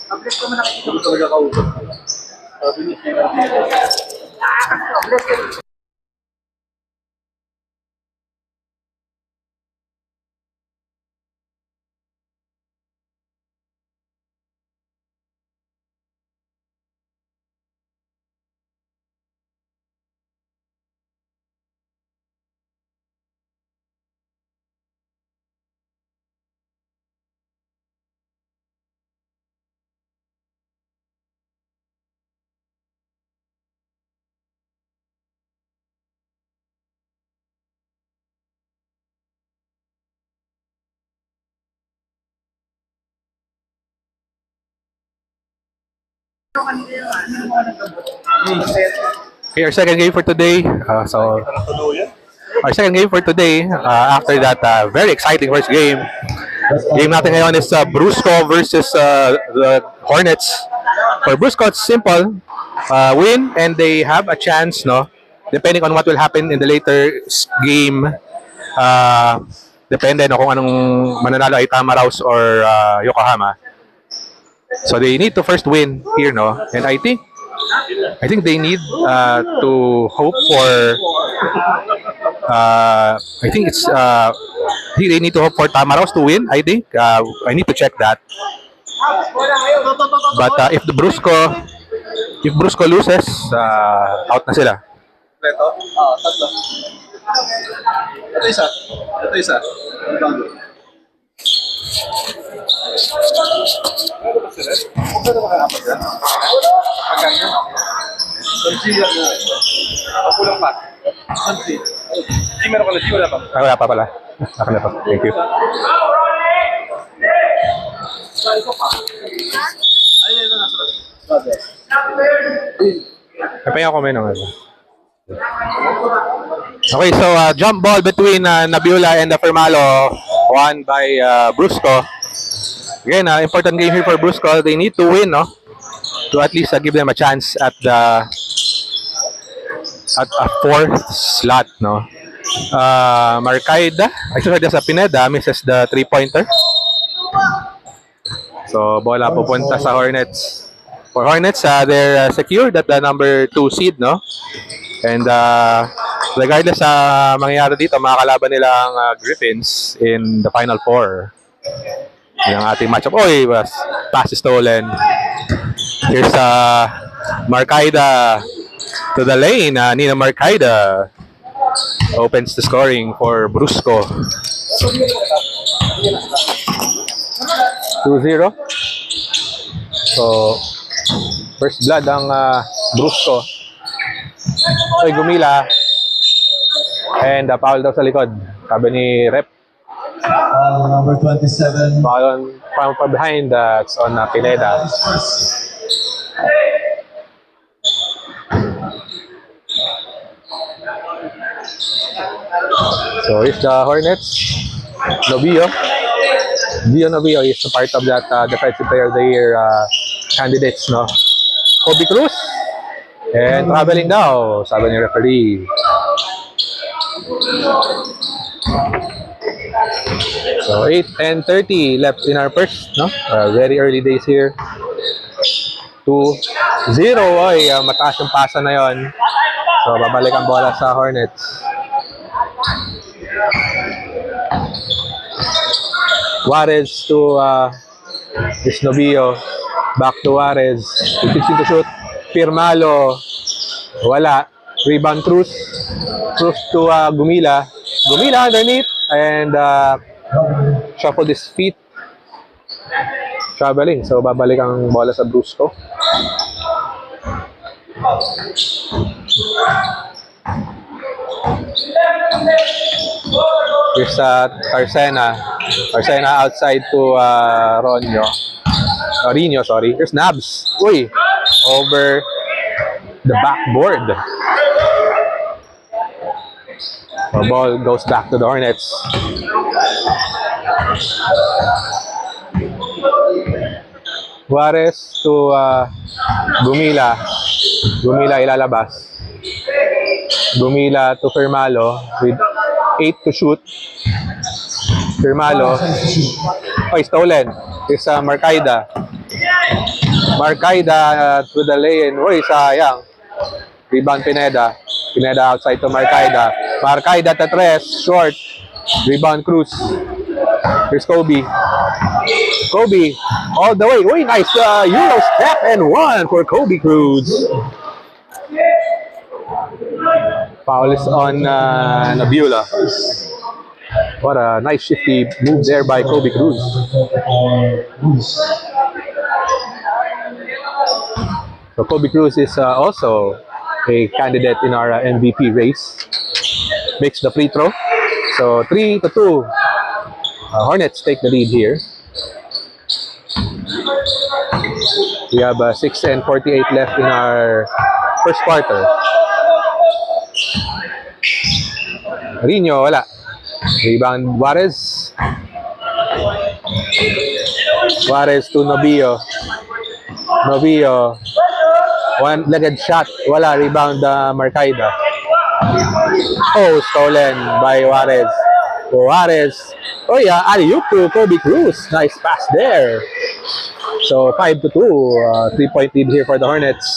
Mabilis ko man nakikita ko talaga kausap. Sabi niya, Okay, our second game for today. Our second game for today, after that very exciting first game. Game natin ngayon is Brusco versus the Hornets. For Brusco, it's simple. Win and they have a chance, no? Depending on what will happen in the later game. Depende no, kung anong mananalo ay Tamaraws or Yokohama. So they need to first win here, no? And I think they need to hope for. I think they need to hope for Tamaraws to win. I think I need to check that. But if Brusco loses, out na sila. tatlo. Ito isa. Kulang pa. Hindi meron ka na, wala pa. Wala pa pala. Ako na pa. Thank you. Kapaya ako may nang ano. Okay, so jump ball between Nabiola and Fermalo, won by Brusco. Again, important game here for Brusco. They need to win, no, to at least give them a chance at a fourth slot, no. Marcaida, actually sa Pineda, misses the 3-pointer. So bola pupunta sa Hornets. For Hornets, they're secured at the number 2 seed, no. And regardless sa mangyayari dito, makakalaban nilang Griffins in the Final Four. Yung ating matchup. Oy, pass stolen. Here's Marcaida to the lane. Nina Marcaida opens the scoring for Brusco. 2-0. So, first blood ang Brusco. Oy, Gumila. And foul daw sa likod. Sabi ni Rep. Number 27. Foul from behind. It's on Pineda. So, here's the Hornets. Novio. Gio Novio is a part of that Defensive Player of the Year candidates, no? Kobe Cruz. And traveling daw, sabi ni referee. So 8:30 left in our first, no? Very early days here. 2-0. Oy, mataas yung pasa na yon. So babalik ang bola sa Hornets. Juarez to Novio. Back to Juarez. 15 to shoot. Firmalo. Wala. Rebound Cruz. Cruz to Gumila. Gumila underneath. And shuffled his feet. Traveling. So, babalik ang bola sa Brusco. Here's Tarsena. Tarsena outside to Rino, sorry. Here's Nabs. Uy! Over the backboard. The ball goes back to the Hornets. Juarez to Gumila. Gumila ilalabas. Gumila to Firmalo with 8 to shoot. Firmalo. Oh, stolen. is Marcaida. Marcaida to the lane. Uy, sayang. Rebound Pineda. Pineda outside to Marcaida. Marcaida to tres. Short. Rebound Cruz. Here's Kobe. Kobe all the way. Uy, nice Euro step and one for Kobe Cruz. Foul is on Nabula. What a nice shifty move there by Kobe Cruz. So Kobe Cruz is also a candidate in our MVP race. Makes the free throw. So 3-2. Hornets take the lead here. We have 6:48 left in our first quarter. Rino, wala. Rebound Juarez. Juarez to Novillo. Novillo. One-legged shot. Wala. Rebound Marcaida. Oh, stolen by Juarez. Juarez. Oh yeah, alley-oop to Kobe Cruz. Nice pass there. So 5-2. 3-point lead here for the Hornets.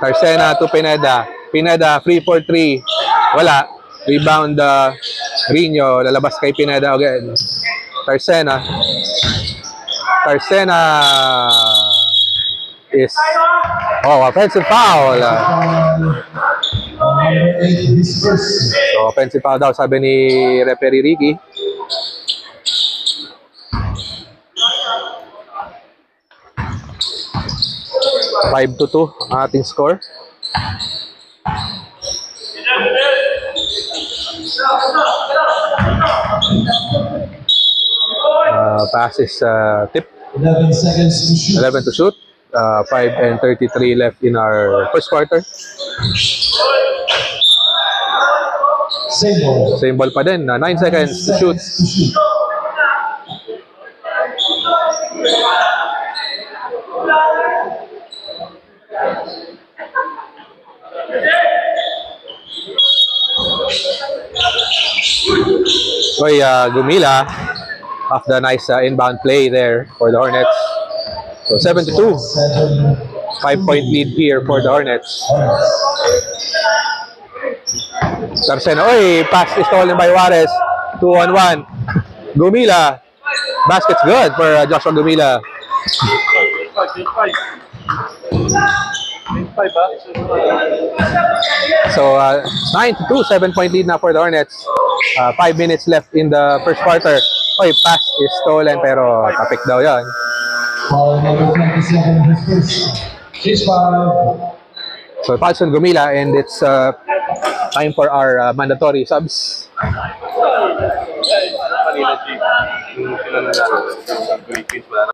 Carcena to Pineda. Pineda, free for 3. Wala. Rebound Rino. Lalabas kay Pineda again. Carcena. Carcena is offensive foul. So offensive foul daw sabi ni referee Ricky. Five to 2 ang ating score. Pass is tip. 11 seconds to shoot. 11 to shoot. 5:33 left in our first quarter. Same ball. Same ball pa din. 9 seconds to shoot. Oy, Gumila off the nice inbound play there for the Hornets. So 7-2. 5-point lead here for the Hornets. Carcena. Oy, pass is stolen by Juarez. 2-on-1. Gumila. Basket's good for Joshua Gumila. So 9-2, 7-point lead now for the Hornets. 5 minutes left in the first quarter. Oy, pass is stolen pero tapik daw yan. Foul number 27, his first. She's foul. So Paulson Gumila, and it's time for our mandatory subs. Kanina, G. Yung kilala natin. Philippines, wala na.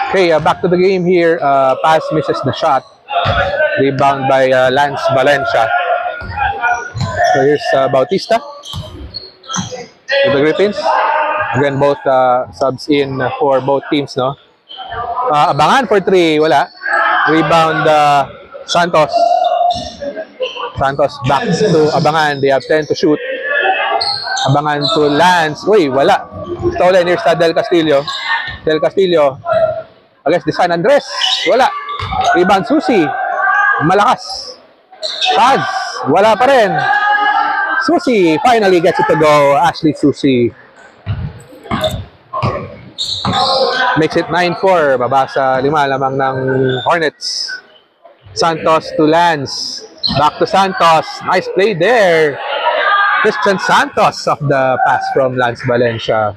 Okay, back to the game here. Pass misses the shot. Rebound by Lance Valencia. So here's Bautista to the Griffins. Again, both subs in for both teams, no? Abangan for 3, wala. Rebound Santos. Santos back to Abangan. They have 10 to shoot. Abangan to Lance. Uy, wala. Stolen. Here's Del Castillo. Del Castillo against the San Andres. Wala. Rebound Susi. Malakas. Taz. Wala pa rin. Susi finally gets it to go. Ashley Susi. Makes it 9-4. Baba sa 5 lamang ng Hornets. Santos to Lance. Back to Santos. Nice play there. Christian Santos of the pass from Lance Valencia.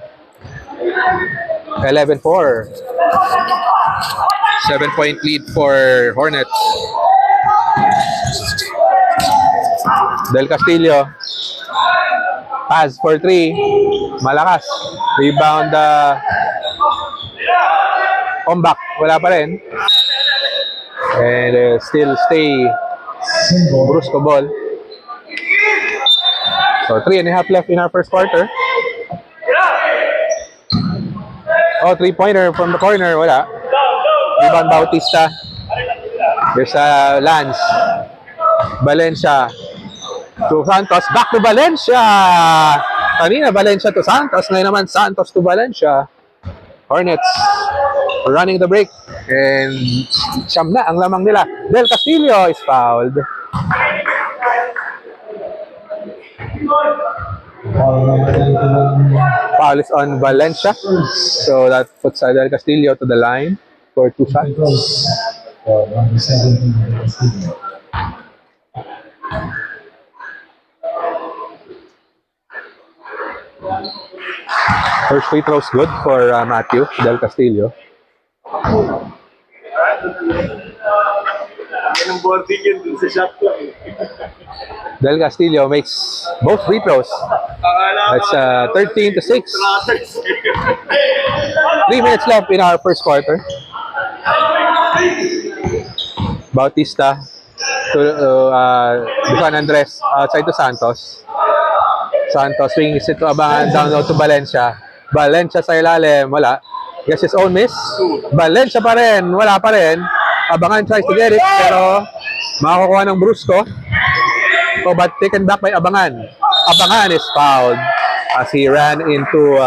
11-4. 7-point lead for Hornets. Del Castillo. Pass for 3. Malakas. Rebound. Comeback. Wala pa rin. And still stay. Brusco ball. So 3.5 left in our first quarter. Oh, 3-pointer from the corner. Wala. Rebound Bautista. There's Lance. Valencia. To Santos. Back to Valencia. Kanina Valencia to Santos. Ngayon naman Santos to Valencia. Hornets running the break. And siyam na ang lamang nila. Del Castillo is fouled. Foul is on Valencia. So that puts Del Castillo to the line for 2 shots. Number 17, Del Castillo. First free throw is good for Matthew Del Castillo. Yan ang boarding yun dun sa shot ko. Del Castillo makes both free throws. That's 13 to 6. 3 minutes left in our first quarter. Bautista to San Andres outside to Santos. Santos swings it to Abangan, down low to Valencia. Valencia sa ilalim, wala. Yes, his own miss. Valencia pa rin, wala pa rin. Abangan tries to get it, pero makakuha ng Brusco. Oh, but taken back by Abangan. Abangan is fouled as he ran into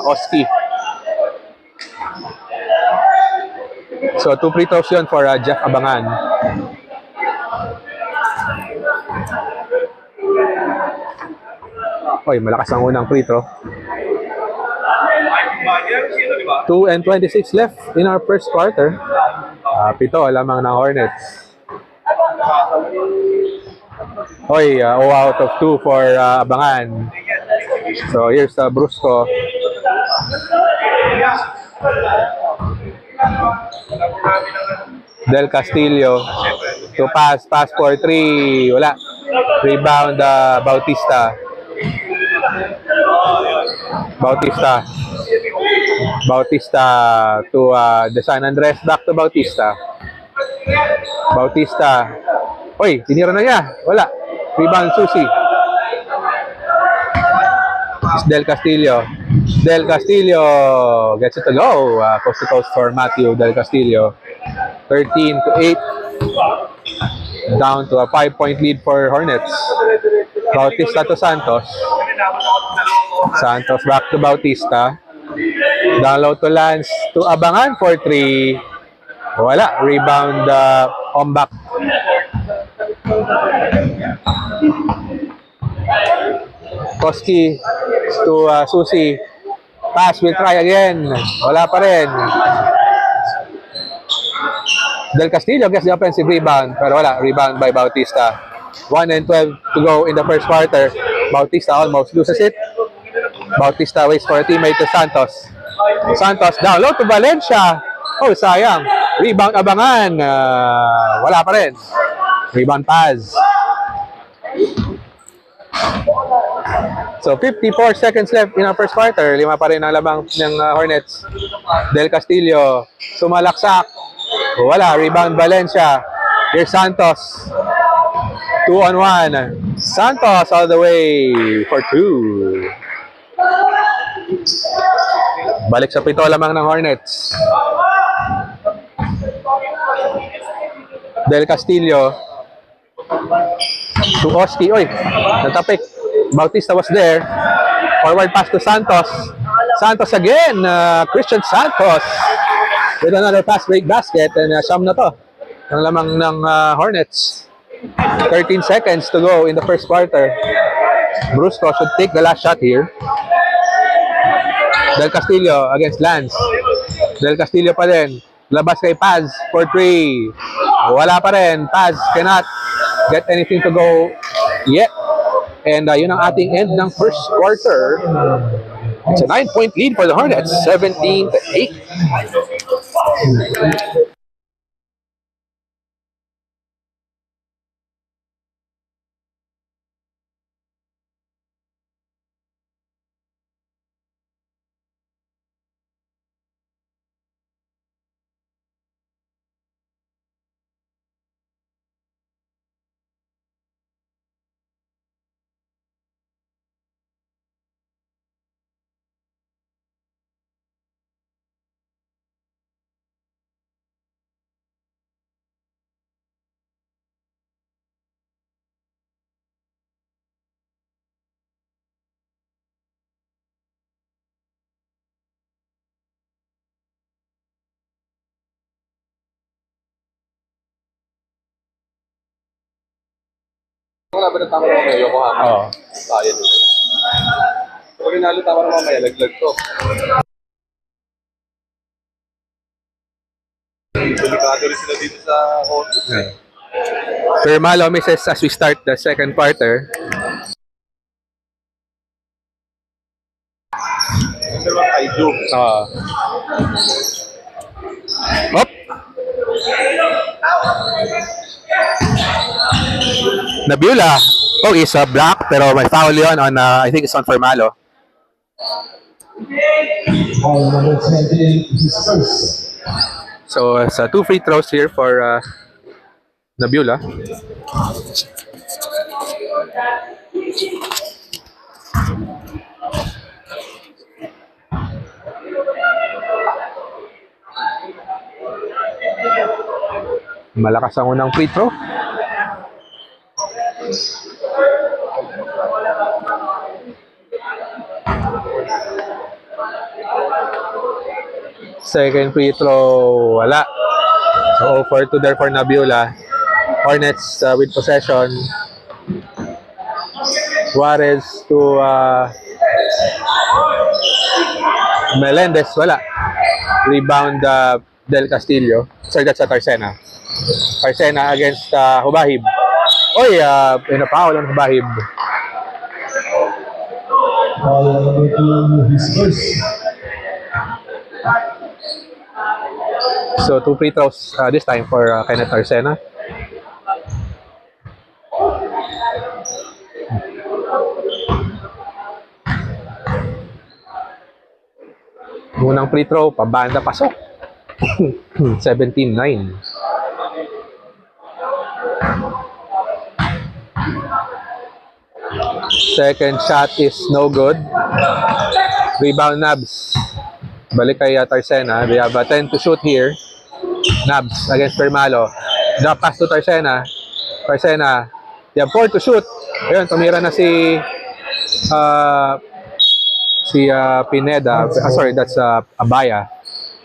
Oski. So 2 free throws yun for Jeff Abangan. Oy, malakas ang unang free throw. 2:26 left in our first quarter. 7 lamang ng Hornets. Oy, 0 out of 2 for Abangan. So here's Brusco. Del Castillo to pass for 3. Wala. Rebound Bautista. Bautista to the San Andres. Back to Bautista. Oy, tinira na niya. Wala. Rebound Susi. Del Castillo gets it to go. Coast to coast for Matthew Del Castillo. 13 to 8. Down to a 5-point lead for Hornets. Bautista to Santos. Santos back to Bautista. Down low to Lance. To Abangan for 3. Wala. Rebound Ombak. Koski to Susi. Pass, will try again. Wala pa rin. Del Castillo gets the offensive rebound, pero wala. Rebound by Bautista. 1:12 to go in the first quarter. Bautista almost loses it. Bautista waits for a teammate to Santos. Santos down low to Valencia. Oh, sayang. Rebound Abangan. Wala pa rin. Rebound Paz. So 54 seconds left in our first quarter. 5 pa rin ang labang ng Hornets. Del Castillo sumalaksak. Wala. Rebound Valencia. Here's Santos. 2-on-1. Santos all the way for 2. Balik sa 7 lamang ng Hornets. Del Castillo to Oski. Oy, natapik. Bautista was there. Forward pass to Santos. Santos again. Christian Santos with another pass break basket. And siyam na to ang lamang ng Hornets. 13 seconds to go in the first quarter. Brusco should take the last shot here. Del Castillo against Lance. Del Castillo pa din. Labas kay Paz for 3. Wala pa rin. Paz cannot get anything to go yet. And yun ang ating end ng first quarter. It's a 9-point lead for the Hornets. 17 to 8. Wala ba na tama naman kayo, Yokohama? Oo. Kaya nila yan. Pag inalo tama naman mamaya, laglag to. Delikado rin sila dito sa Hornets. Firmalo misses as we start the second quarter. Number 1 kay Joe. Hop! Nabula. Oh, is a block pero may foul yun on, I think it's on Firmalo. Foul number 28 is first. So, it's 2 free throws here for Nabula. Malakas ang unang free throw. Second free throw, wala. So, 0-for-2 there for Nabula. Hornets with possession. Juarez to Melendez, wala. Rebound Del Castillo. Sorry, that's Tarsena. Tarsena against Hubahib. Oy, pinapaul ang Hubahib. Foul number 2 is first. So, 2 free throws this time for Kenneth Tarsena. Unang free throw, pabanda, pasok. 17-9. Second shot is no good. Rebound Nabs. Balik kay Tarsena. They have 10 to shoot here. Nabs against Firmalo. Drop pass to Tarsena. Tarsena. They have 4 to shoot. Ayun, tumira na si Pineda. Sorry, that's Abaya.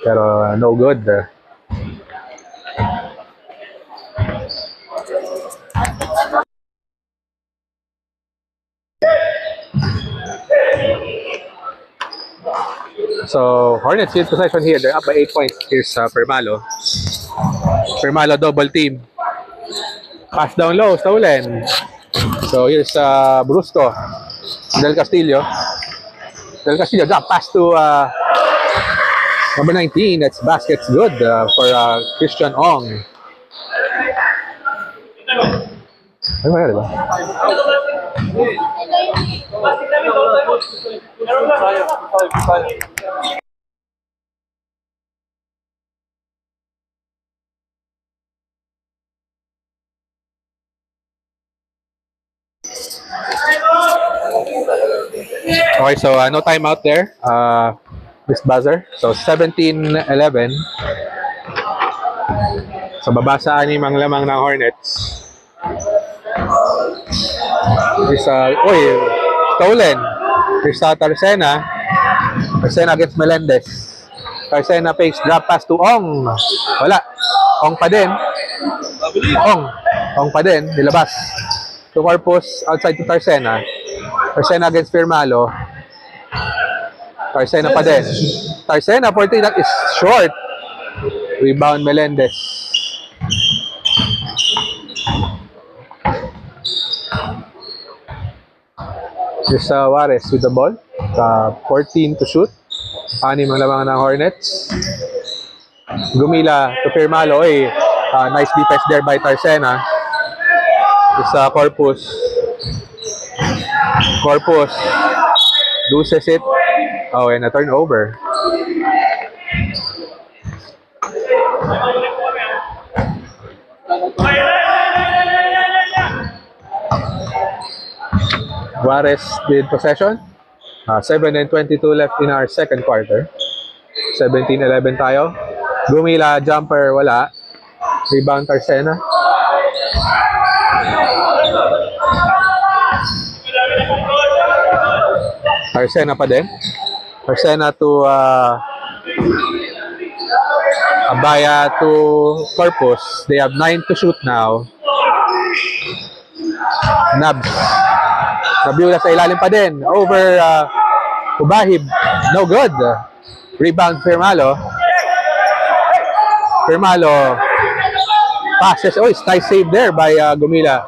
Pero no good. So, Hornets with possession here. They're up by 8 points. Here's Firmalo. Firmalo double team. Pass down low, stolen. So, here's Brusco. Del Castillo. Del Castillo drop pass to number 19. That's basket's good for Christian Ong. Ay, wala diba? Okay, so no timeout there. This buzzer. So 17-11. So baba sa 6 ang lamang ng Hornets. Is stolen. Here's Tarsena. Tarsena against Melendez. Tarsena fakes drop pass to Ong. Wala. Ong pa din. Ong pa din. Nilabas. To Corpus outside to Tarsena. Tarsena against Firmalo. Tarsena pa din. Tarsena 40, that is short. Rebound Melendez. Here's Juarez with the ball. 14 to shoot. 6 ang lamang ng Hornets. Gumila to Firmalo. Nice defense there by Tarsena. Here's Corpus. Corpus loses it. Oh, and a turnover. Juarez with possession. 7:22 left in our second quarter. 17-11 tayo. Gumila, jumper, wala. Rebound Tarsena. Tarsena pa din. Tarsena to Abaya to Corpus. They have 9 to shoot now. Nabs. Nabula sa ilalim pa din. Over Ubahib. No good. Rebound Firmalo. Firmalo passes. Oh, it's nice save there by Gumila.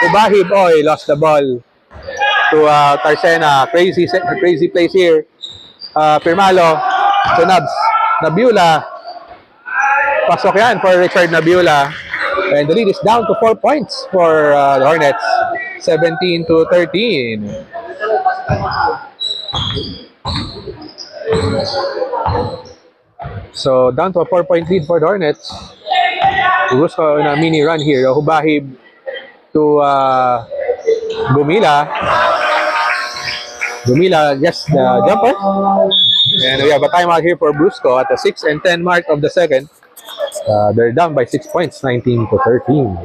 Ubahib, lost the ball to Carcena. Crazy plays here. Firmalo to Nabs. Nabula. Pasok yan for Richard Nabula. And the lead is down to 4 points for the Hornets. 17-13. So, down to a 4-point lead for the Hornets. Brusco in a mini run here. Ubahib to Gumila. Gumila gets the jumper. And we have a timeout here for Brusco at the 6 and 10 mark of the second. They're down by 6 points, 19-13.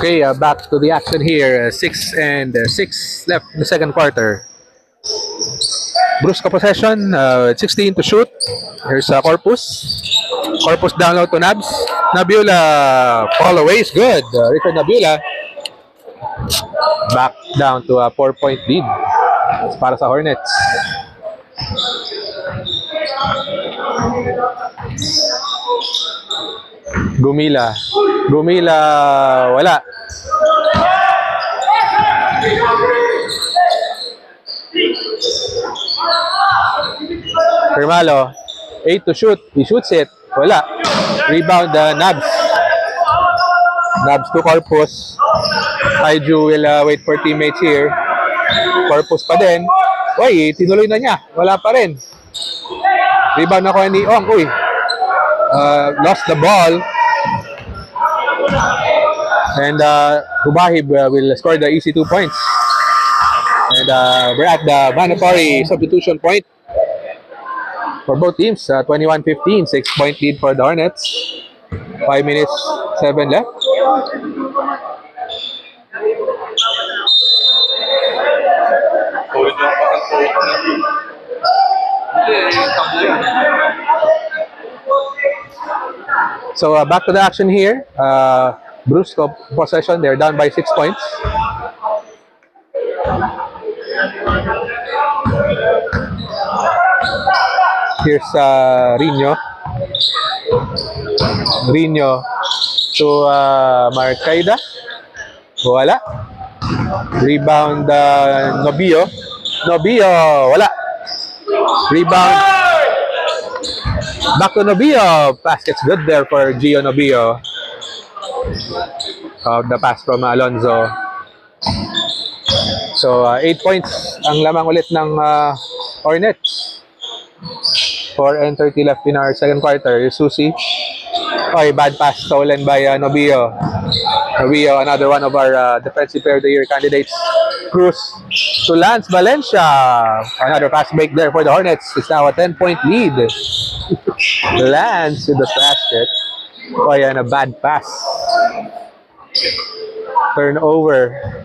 Okay, back to the action here. 6 and 6 left in the second quarter. Brusco possession, 16 to shoot. Here's Corpus. Corpus down low to Nabs. Nabula, fall away is good. Richard Nabula. Back down to a 4-point lead. It's para sa Hornets. Gumila. Gumila, wala. Firmalo, 8 to shoot. He shoots it. Wala. Rebound, Nabs. Nabs to Corpus. Aiju will wait for teammates here. Corpus pa din. Uy, tinuloy na niya. Wala pa rin. Rebound ako ni Ong. Uy. Lost the ball. And Ubahib will score the easy 2 points. And we're at the mandatory substitution point for both teams. 21-15, 6-point lead for the Hornets. 5 minutes, 7 left. So back to the action here. Brusco possession. They're down by 6 points. Here's Rino. Rino to Marcaida. Wala. Rebound Nobio. Nobio, wala. Rebound. Back to Nobio. Basket's good there for Gio Nobio. The pass from Alonzo. So 8 points ang lamang ulit ng Hornets. 4 and 30 left in our second quarter. Susi. Bad pass stolen by Nobio. Nobio, another one of our defensive player of the year candidates. Cruz to Lance Valencia. Another fast break there for the Hornets. It's now a 10-point lead. Lance with the basket. And a bad pass. Turnover.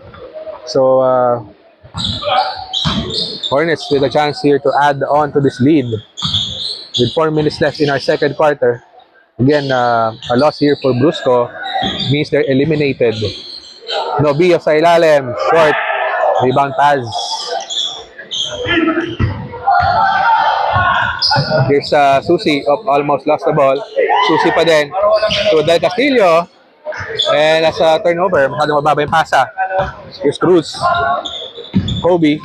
So Hornets with a chance here to add on to this lead. With 4 minutes left in our second quarter. Again, a loss here for Brusco means they're eliminated. Nobio sa ilalim. Short. Rebound pass. Here's Susi. Almost lost the ball. Susi pa din. To Del Castillo. And that's a turnover. Masyadong mababa yung pasa. Here's Cruz. Kobe.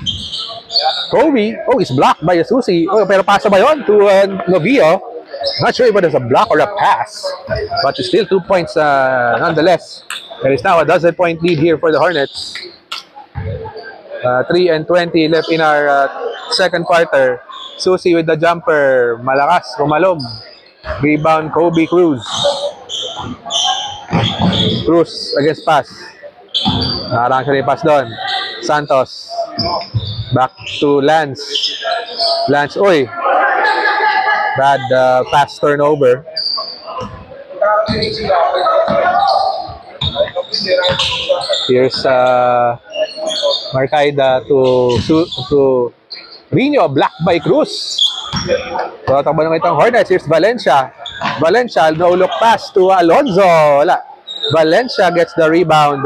Kobe. It's blocked by Susi. Pero pasa ba yun to Nobio? Not sure if it is a block or a pass, but it's still 2 points nonetheless. There is now a 12-point lead here for the Hornets. 3:20 left in our second quarter. Susie with the jumper. Malakas, rumalog. Rebound, Kobe Cruz. Cruz against pass. Nakarang siya pass doon. Santos. Back to Lance. Lance, oy. Bad pass turnover. Here's Marcaida to Rino, blocked by Cruz. So, takbo naman itong Hornets. Here's Valencia. Valencia, no-look pass to Alonzo. Wala. Valencia gets the rebound.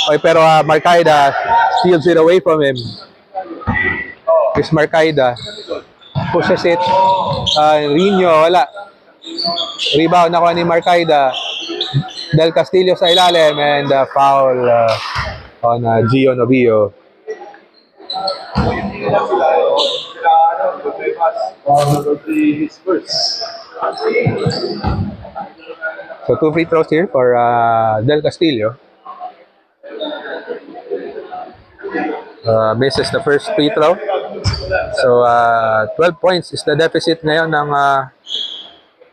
Okay, pero Marcaida steals it away from him. Here's Marcaida. Pushes it. Rino, wala. Rebound nakuha ni Marcaida. Del Castillo sa ilalim and foul on Gio Novio. So 2 free throws here for Del Castillo. Misses the first free throw. So 12 points is the deficit ngayon ng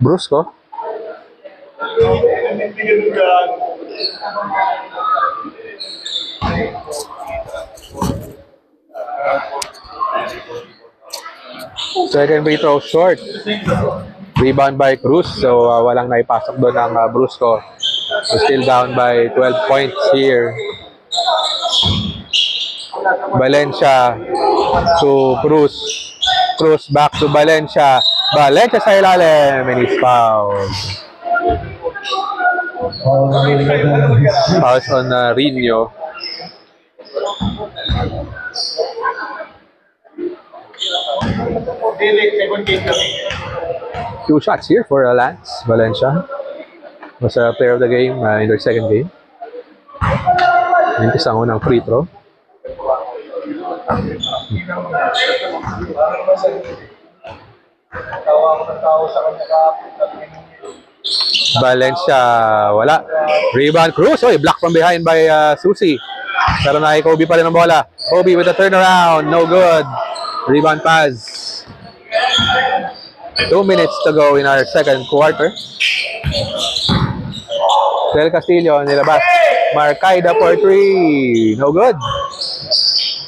Brusco. Second free throw short. Rebound by Cruz. So walang naipasok doon ng Brusco. So, still down by 12 points here. Valencia to Cruz. Cruz back to Valencia. Valencia sa ilalim and he's fouled. Fouls on Rino. Two shots here for Lance Valencia. Was a player of the game in their second game. Mintis ang unang free throw. Valencia, wala. Rebound Cruz. Oy, block from behind by Susie. Pero na Kobe pa rin ang bola. Kobe with a turnaround. No good. Rebound pass. 2 minutes to go in our second quarter. Del Castillo nilabas. Marcaida for 3. No good.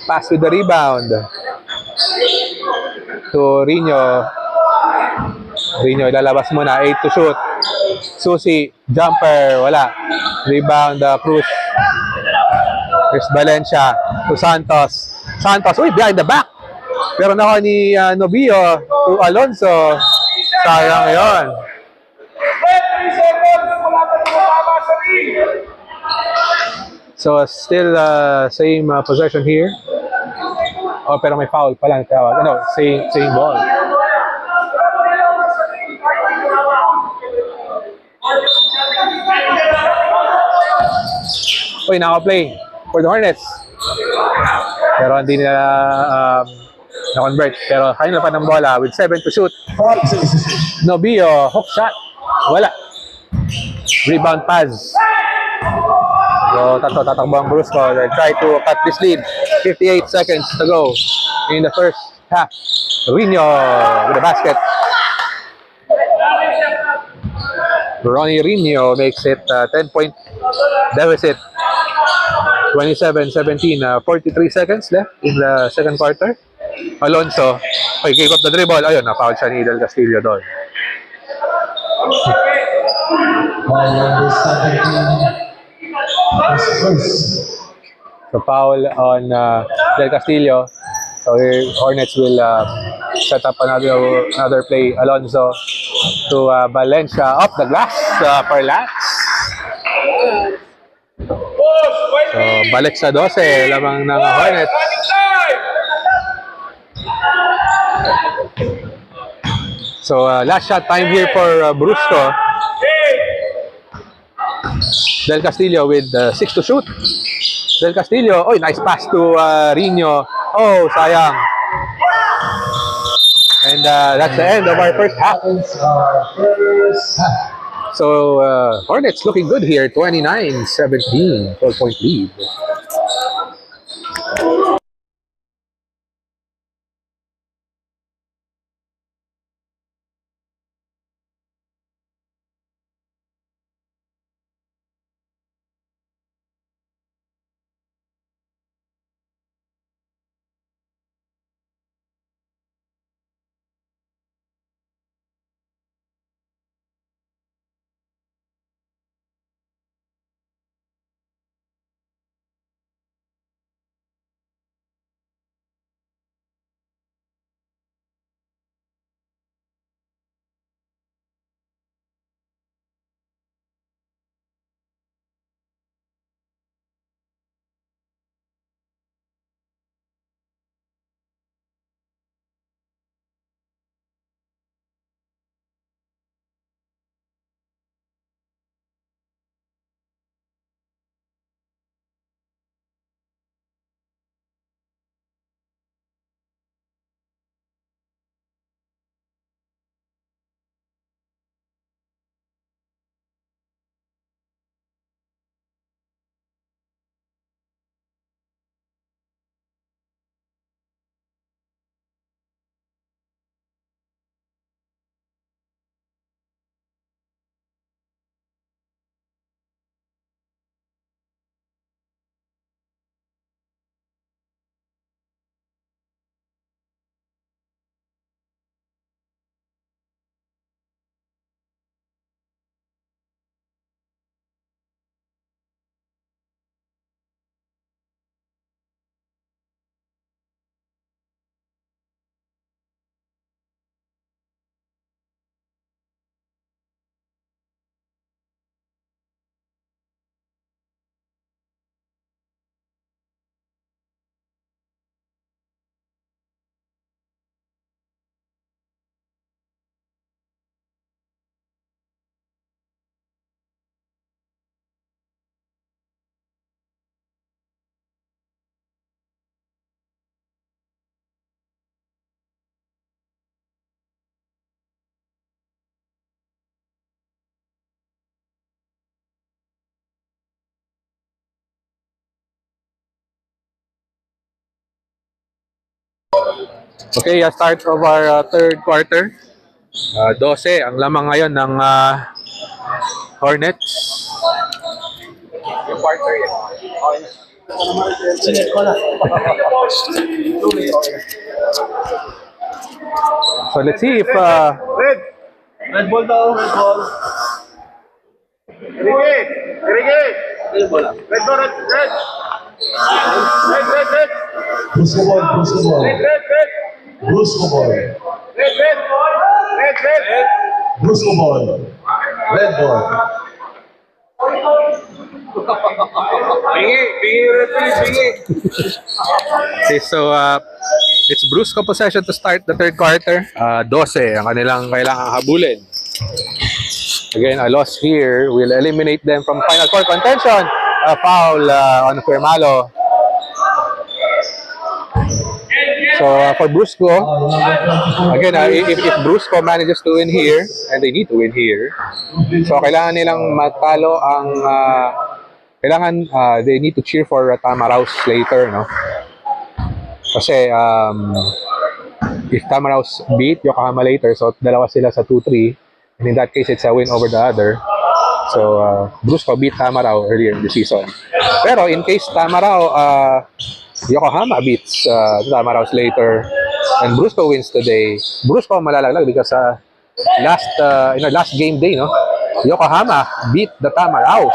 Pass with the rebound. To Rino. Rino ilalabas muna. 8 to shoot. Susie, jumper. Wala. Rebound Cruz. There's Valencia to Santos. Santos, uy, behind the back. Pero nako ni Novio to Alonzo. Sayang yun. So still same possession here. Oh, pero may foul pa lang tawag. No, same ball. Uy, naka-play for the Hornets. Pero hindi nila na-convert. Pero kanina pa ng bola with 7 to shoot. Novio, hook shot. Wala. Rebound pass. So, tatakbo ang Brusco. They try to cut this lead. 58 seconds to go in the first half. Rino with the basket. Ronnie Rino makes it 10-point deficit. 27-17, 43 seconds left in the second quarter. Alonzo, gave up the dribble. Ayun, na-foul siya ni Del Castillo doon. So foul on Del Castillo. So here, Hornets will set up another play. Alonzo to Valencia off the glass for Lance. So balik sa 12 lamang ng Hornets. So last shot time here for Brusco. Del Castillo with 6 to shoot. Del Castillo, nice pass to Rino. Oh, sayang. And And that's the end of our first half. Happens our first half. So, Hornets looking good here. 29-17. 12-point lead. Okay, start of our third quarter. 12 ang lamang ngayon ng Hornets. Yung quarter yan. So let's see if Red! Red ball daw, red ball. Rige! Rige! Red ball, red! Red! Red! Brusco ball, Brusco ball. Red! Brusco ball. Red! Brusco ball. Red ball. Bingi! okay, so it's Brusco possession to start the third quarter. 12 ang kanilang kailangang habulin. Again, a loss here will eliminate them from Final Four contention. A foul on Firmalo. So for Brusco, again, if Brusco manages to win here, and they need to win here, so kailangan nilang matalo ang, they need to cheer for Tamaraos later, no? Kasi if Tamaraos beat Yokohama later, so dalawa sila sa 2-3, and in that case, it's a win over the other. So Brusco beat Tamarao earlier in the season. Pero in case Yokohama beats Tamaraos later and Brusco wins today, Brusco malalaglag because last game day, no, Yokohama beat the Tamaraos.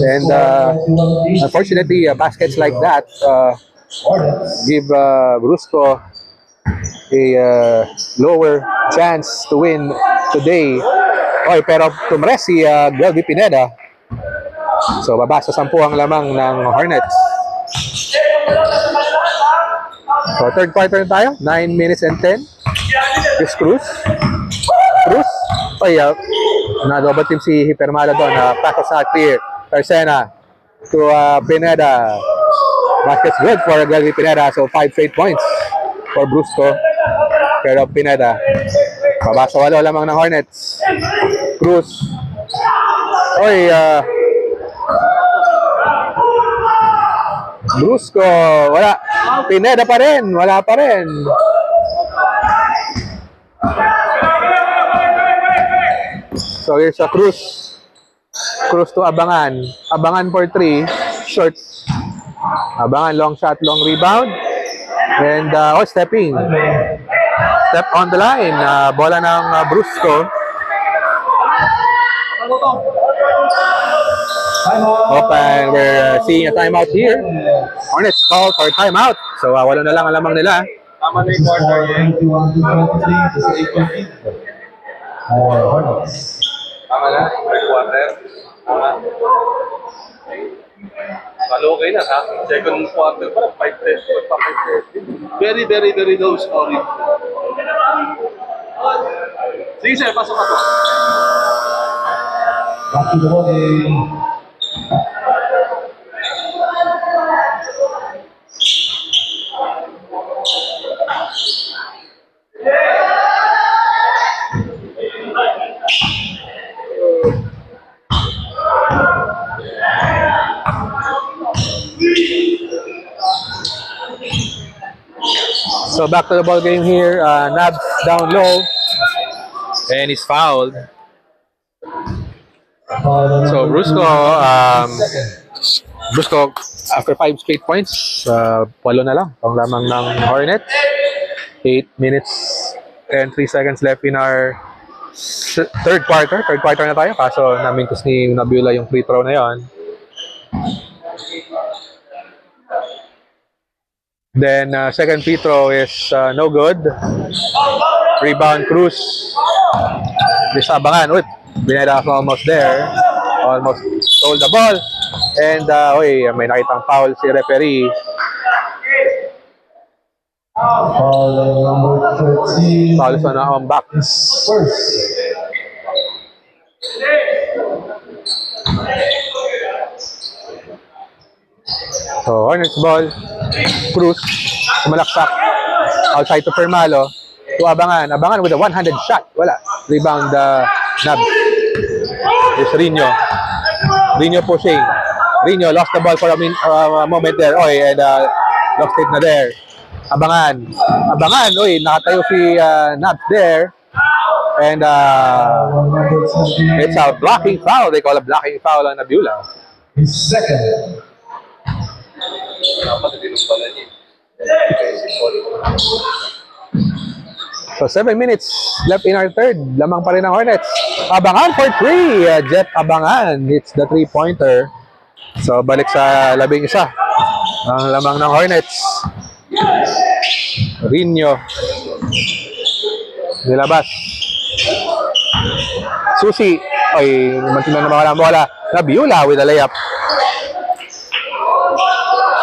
And unfortunately, baskets like that give Brusco a lower chance to win today. Okay, pero tumres si Gelby Pineda. So, baba sa 10 ang lamang ng Hornets. So, third quarter na tayo. 9 minutes and 10. Chris Cruz. Ay, na-double team si Hipermala doon. Pass sa clear. Tercena to Pineda. Basket's good for Gregory Pineda. So 5 straight points for Brusco. Pero Pineda. Pabasa walo lamang ng Hornets. Cruz. Oy, Brusco. Wala. Pineda pa rin. Wala pa rin. So here's a Cruz. Cruz to Abangan. Abangan for 3. Short. Abangan, long shot, long rebound. And, stepping. Step on the line. Bola ng Brusco. Open. We're seeing a timeout here. Hornets call for timeout. So, wala na lang ang lamang nila. Tama na yung quarter game. 21-23, just 8 Hornets. Tama na, may quarter. Tama. Palo okay na ha. Second quarter pa, 5-10. Very, very, very low scoring. Sige sir, pasok ako. Back to the ball game. So back to the ball game here. Nabs down low. And he's fouled. So Brusco, Brusco after 5 straight points, walo na lang. Ang lamang ng Hornet. 8 minutes and 3 seconds left in our third quarter. Third quarter na tayo. Kaso namintos ni Nabula yung free throw na yon. Then second free throw is no good. Rebound Cruz. This Abangan. Wait, Pineda almost there. Almost stole the ball. And may nakitang foul si referee. Foul number 13. Foul sa na on back. First. So Hornets ball. Cruz. Sumalaksak. Outside to Permalo. To Abangan. Abangan with a one-handed shot. Wala. Rebound Nabs. There's Rino. Rino pushing. Rino lost the ball for a moment there. And lost it na there. Abangan. Abangan. Nakatayo si Nabs there. And it's a blocking foul. They call a blocking foul on Nabula. His second. So 7 minutes left in our third. Lamang pa rin ang Hornets. Abangan for 3. Jet Abangan hits the 3-pointer. So balik sa 11 ang lamang ng Hornets. Rino. Nilabas. Susi. Mantinan na mawala ang bola. Nabula with a layup.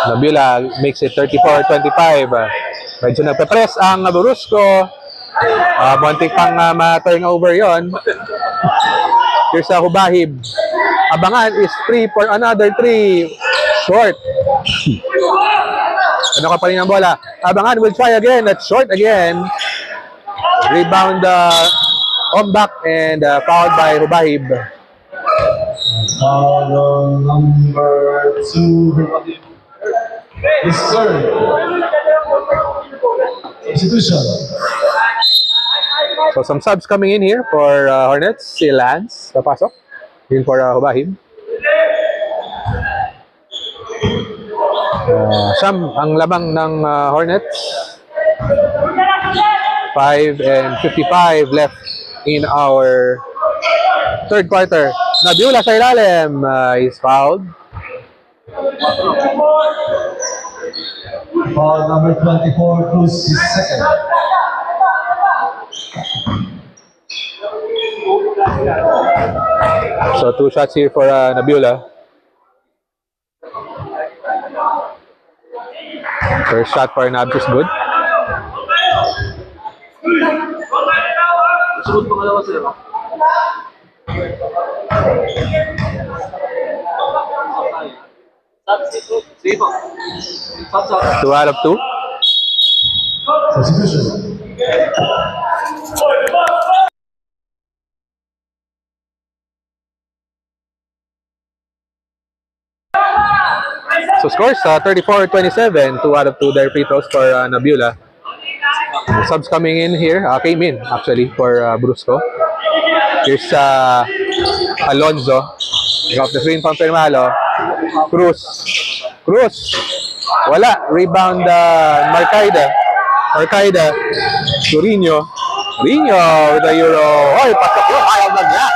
Nabula makes it 34-25. Medyo nagpe-press ang Brusco. Muntik pang ma-turnover yon. Here's a Hubahib. Abangan is 3 for another 3. Short. Ano ka pa rin ang bola? Abangan will try again. That's short again. Rebound on back and fouled by Hubahib. Foul number 2. His third. Substitution. So some subs coming in here for Hornets. Si Lance, papasok. Yun for Hubahib. Siyam ang lamang ng Hornets. 5:55 left in our third quarter. Nabula sa ilalim. Is fouled. Foul number 24, Cruz, his second. So 2 shots here for Nabula. First shot for Nabs is good. Sunod pangalawa sila. Sige po. Subs up. 2 out of 2. Substitution. So scores 34-27, 2 out of 2 their free throws for Nabula. Subs coming in here, came in actually for Brusco. Here's Alonzo. Off the screen from Permalo. Cruz. Wala. Rebound Marcaida. Rino with the Euro. Oy, pasok yun. Ayaw mag-yak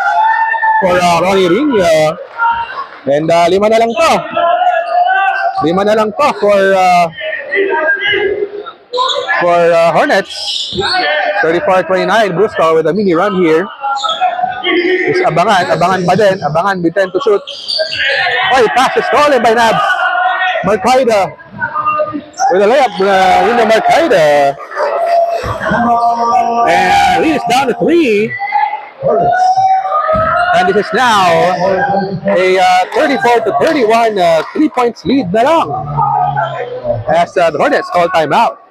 for Ronnie Rino. And 5 na lang to. 5 na lang to for Hornets. 34-29. Brusco with a mini run here. Is abangan pa din. Abangan, B10 to shoot. Oy, pass is stolen by Nabs. Marcaida with a layup. Marcaida. And he is down to 3. And this is now a 34-31 3 points lead na lang. As the Hornets call timeout.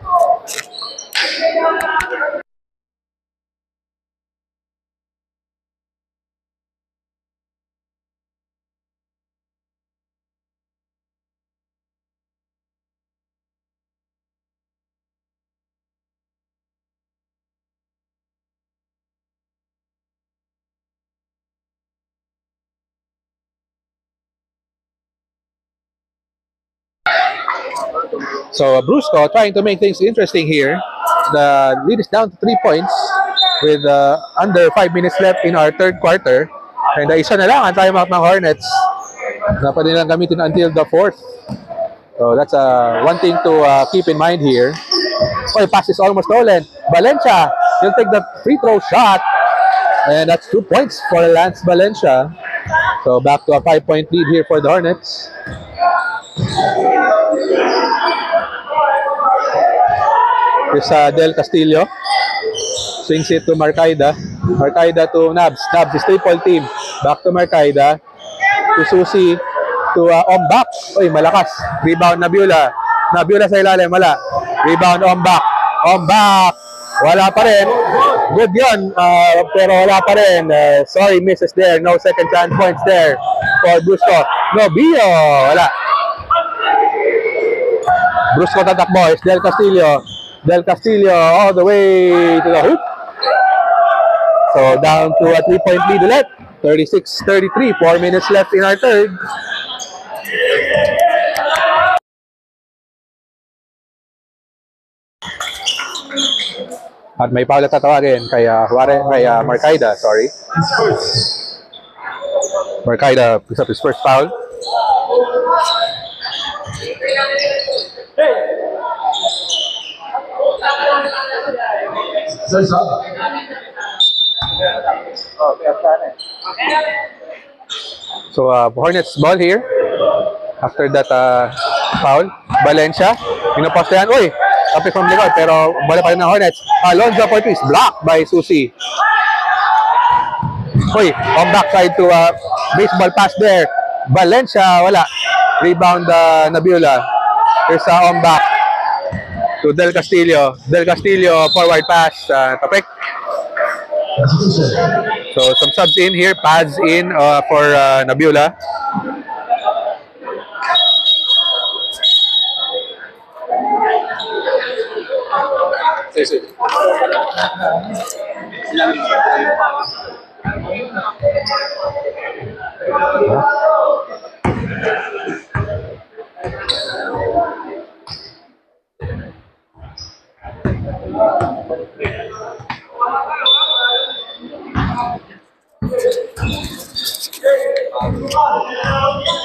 So Brusco trying to make things interesting here. The lead is down to 3 points with under 5 minutes left in our third quarter. And isa na lang ang timeout ng Hornets na pwede nilang gamitin until the fourth. So that's one thing to keep in mind here. Oh, pass is almost stolen. Valencia will take the free throw shot. And that's 2 points for Lance Valencia. So back to a 5-point lead here for the Hornets. Here's Del Castillo. Swings it to Marcaida. Marcaida to Nabs. Nabs is triple team. Back to Marcaida. To Susi. To Ombak. Uy, malakas. Rebound Nabula. Nabula sa ilalim. Wala. Rebound Ombak. Ombak. Wala pa rin. Good yun. Pero wala pa rin. Sorry, misses there. No second chance points there for Brusco. No, Bio. Wala. Brusco tatakbo. It's Del Castillo. Del Castillo all the way to the hoop. So down to a 3-point lead ulit. 36-33. 4 minutes left in our third. At may foul na tatawagin kay Marcaida, sorry. Marcaida picks up his first foul. So Hornets ball here. After that foul, Valencia, pinaposte yan. Uy, kapit from likod, pero bola pa rin ng Hornets. Alonzo Portis, blocked by Susi. Uy, on backside to baseball pass there. Valencia, wala. Rebound Nabula. Here's on back to Del Castillo. Del Castillo, forward pass. Tapik. So some subs in here. Pads in for Nabula.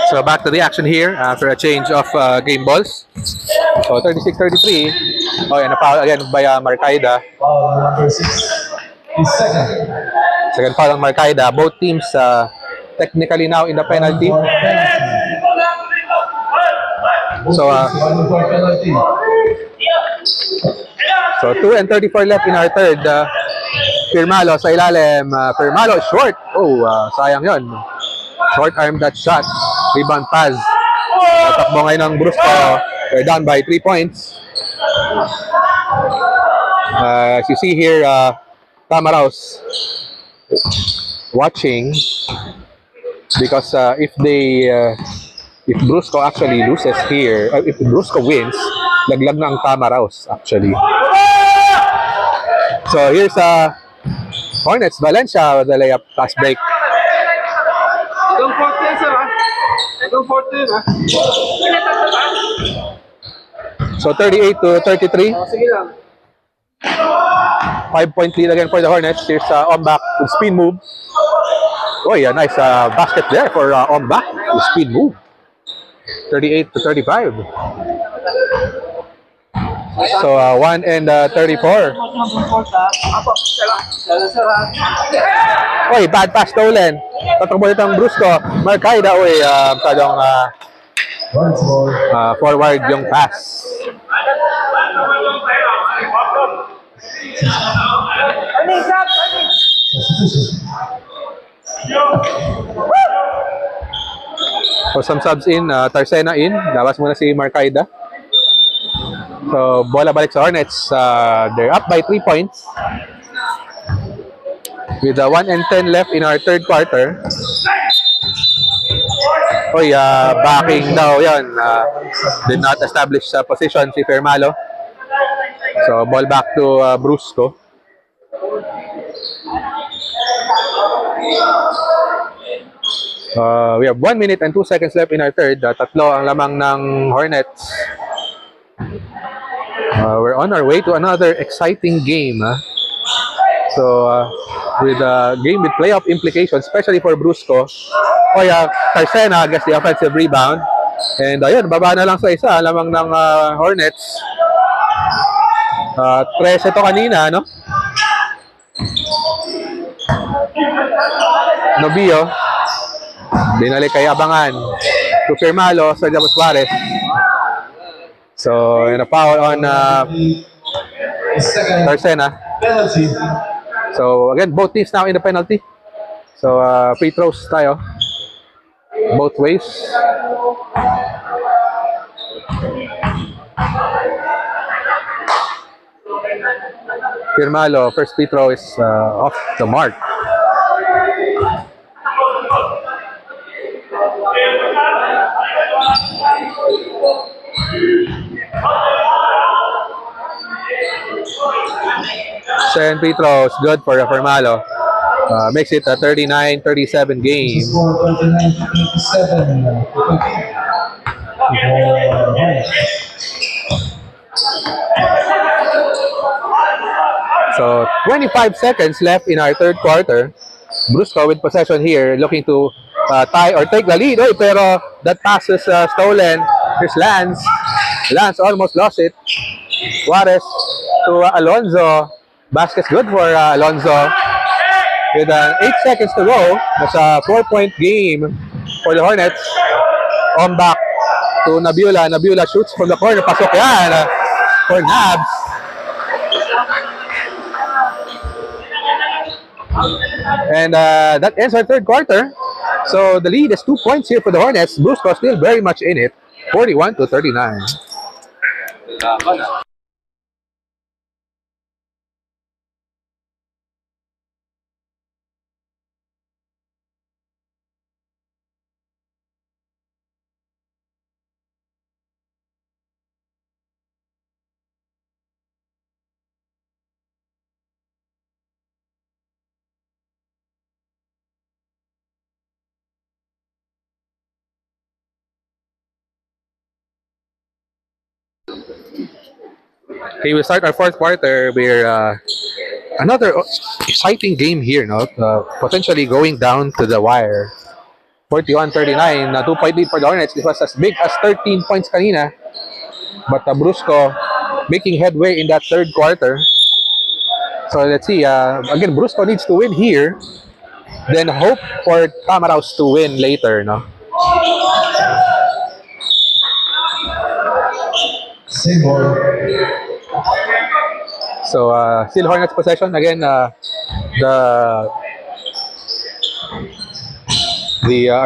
So back to the action here after a change of game balls. So 36-33. Oh, and a foul again by Marcaida. Foul number 6. His second. Second foul on Marcaida. Both teams technically now in the penalty. So 2 and 34 left in our third. Firmalo sa ilalim. Firmalo short. Oh, sayang yun. Short arm that shot. Rebound pass. takbo ngayon ng Brusco. They're down by 3 points. As you see here, Tamaraos watching because if Brusco actually loses here, if Brusco wins, laglag na ang Tamaraos actually. So here's Hornets Valencia with the layup pass break. Hanggang 14, sir, ha? Hanggang 14, ha? So 38 to 33. Sige lang. 5-point lead again for the Hornets. Here's Ombak with spin move. Oh, yeah, nice basket there for Ombak with spin move. 38 to 35. So 1 and 34. Oy, bad pass stolen. Tatakbo dito ang Brusco. Marcaida, oy, kadong Once more. forward yung pass. Substitution. So some subs in, Tarsena in. Labas muna si Marcaida. So bola balik sa Hornets. They're up by 3 points. With 1 and 10 left in our third quarter. Oy, backing daw yan. Did not establish position si Fermalo. So ball back to Brusco. We have 1 minute and 2 seconds left in our third. Tatlo ang lamang ng Hornets. We're on our way to another exciting game. So, with a game with playoff implications, especially for Brusco. Tarsena gets the offensive rebound. And ayun, baba na lang sa isa. Lamang ng Hornets. 13 ito kanina, no? Nobio. Binalik kay Abangan. To Firmalo, Sergio Suarez. So, and a foul on Second Tarsena. penalty. So, again, both teams now in the penalty. So, free throws tayo. Both ways. Firmalo, first free throw is off the mark. Second free throw is good for Firmalo. Makes it a 39-37 game. Score 39-37. So 25 seconds left in our third quarter. Brusco with possession here, looking to tie or take the lead. Oy, pero that pass is stolen. Here's Lance. Lance almost lost it. Suarez to Alonzo. Basket's good for Alonzo. With 8 seconds to go, that's a 4-point game for the Hornets. On back to Nabula. Nabula shoots from the corner. Pasok yan for Nabs. And that ends our third quarter. So the lead is 2 points here for the Hornets. Brusco still very much in it. 41-39. Okay, we start our fourth quarter. We're another exciting game here, no? Potentially going down to the wire. 41-39, 2-point lead for the Hornets. This was as big as 13 points kanina. But Brusco making headway in that third quarter. So let's see. Again, Brusco needs to win here. Then hope for Tamaraos to win later, no? Same ball. So still Hornets possession again. Our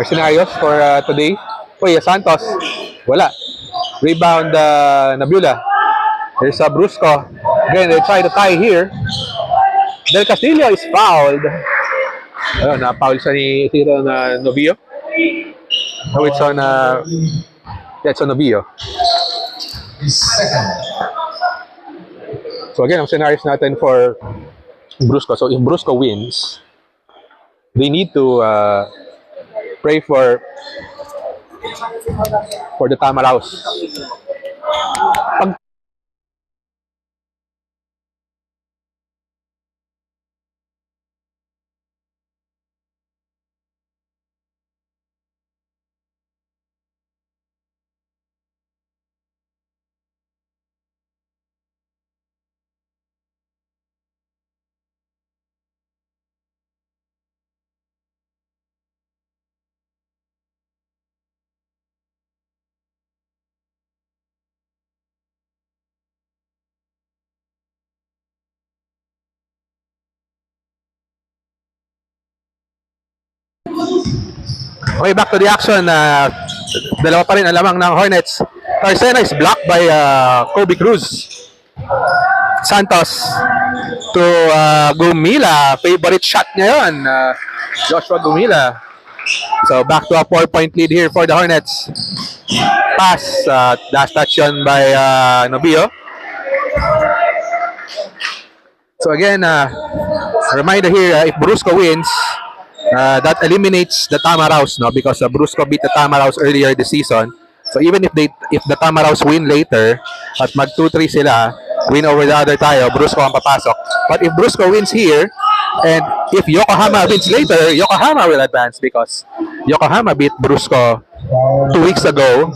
scenarios for today. Oy, Santos Wala. Rebound, Nabula. There's a Brusco. Again, they try to tie here. Del Castillo is fouled. Ayun, na-foul siya ni Tito na Novio. Oh, it's on, yeah, it's on Novio. Second. So again, ang scenarios natin for Brusco. So if Brusco wins, they need to pray for the Tamaraos. Pag Okay, back to the action. Dalawa pa rin ang lamang ng Hornets. Carcena is blocked by Kobe Cruz. Santos to Gumila. Favorite shot niya yun. Joshua Gumila. So back to a 4-point lead here for the Hornets. Pass. Dash touch yun by Nobio. So again, reminder here, if Brusco wins, that eliminates the Tamaraos, no? Because Brusco beat the Tamaraos earlier this season. So even if the Tamaraos win later, at mag 2-3 sila, win over the other tayo, Brusco ang papasok. But if Brusco wins here, and if Yokohama wins later, Yokohama will advance because Yokohama beat Brusco 2 weeks ago.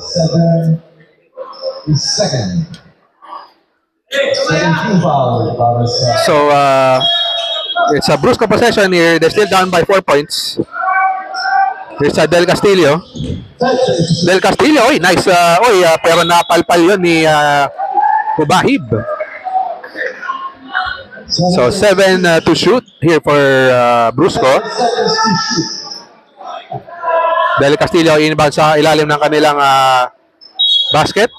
Second. Second team foul. So it's a Brusco possession here. They're still down by 4 points. There's a Del Castillo. Del Castillo, oy, nice. Pero napalpal yun ni Kubahib. So 7 to shoot here for Brusco. Del Castillo inbound sa ilalim ng kanilang basket.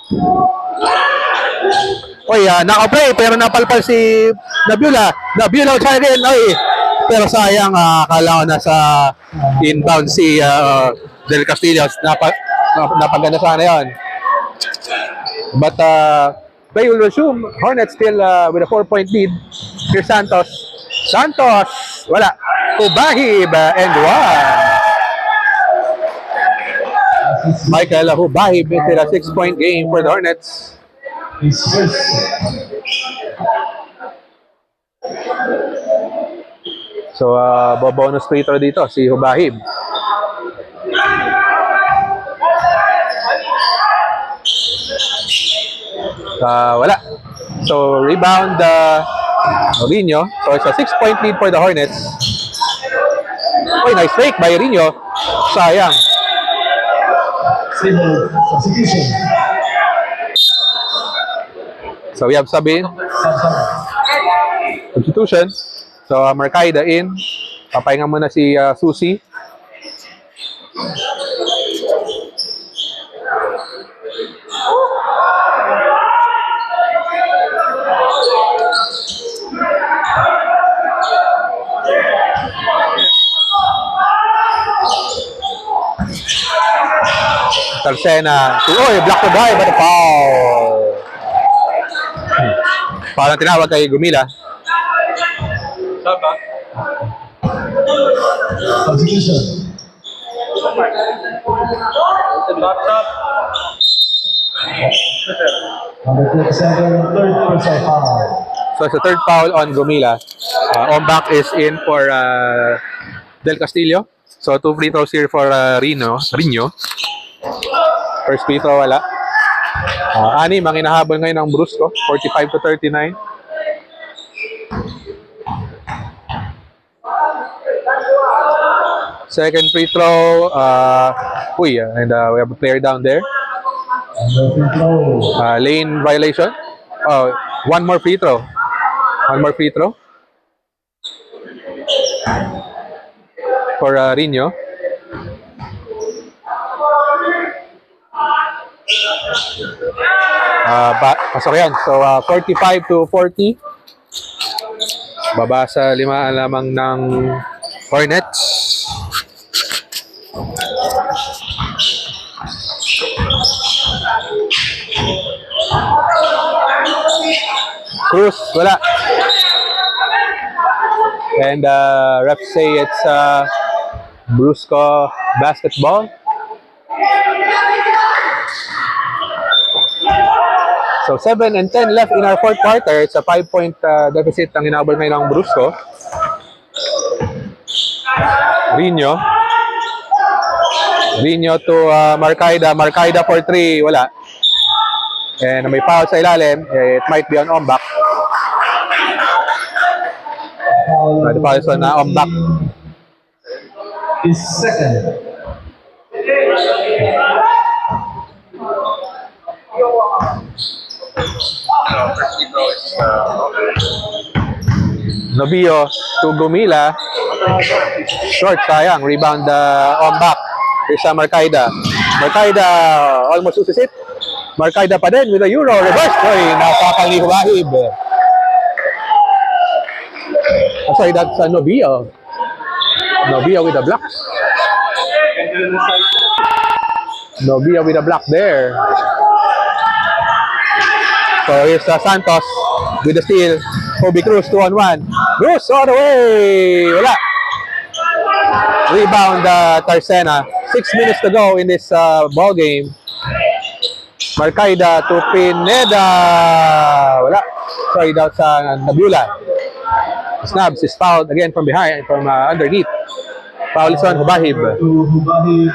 Oy, naka-play pero napalpal si Nabula. Nabula siya rin. Oy, pero sayang, akala ko nasa inbound si Del Castillo. Napaganda sana yun. But play will resume. Hornets still with a 4-point lead. Here's Santos. Santos, wala. Hubahib and one. Michael Hubahib is in a 6-point game for the Hornets. So, bonus free throw dito, si Hubahib. Wala. So, rebound Rino. So, it's a 6-point lead for the Hornets. Uy, nice fake by Rino. Sayang. Substitution. So, we have Sabin. Substitution. So, Marcaida in. Papahinga muna si Susi. Carcena. Uy, block to die, but a foul. Parang tinawag kay Gumila. Saba. Substitution. Laptop. Number 27, third personal foul. So it's a third foul on Gumila. Ombak is in for Del Castillo. So 2 free throws here for Rino. First free throw wala. Anim ang inahabol ngayon ng Brusco. 45-39. Second free throw. And we have a player down there. Lane violation. One more free throw. For Rino. Pasok yan. So, 45 to 40. Baba sa 5 lamang ng Hornets. Cruz, wala. And refs say it's Brusco basketball. So 7 and 10 left in our fourth quarter. It's a 5-point deficit ang inabol ngayon ng Brusco. Rino to Marcaida. Marcaida for 3. Wala. And may foul sa ilalim. It might be on Ombak. The foul is on Ombak. His second. Nobio to Gumila. Short, sayang. Rebound Ombak. Here's Marcaida. Marcaida almost loses it. Marcaida pa din with a Euro. Reverse. Oy, napapang ni Hubahib. Sorry, that's Nobio. Nobio with a block. Nobio with a block there. So here's Santos with the steal. Kobe Cruz 2-on-1. Cruz all the way. Wala. Rebound Tarsena. 6 minutes to go in this ball game. Marcaida to Pineda. Wala. Sorry, that's Nabula. Snabs is fouled again from behind, from underneath. Foul is on Hubahib. To Hubahib.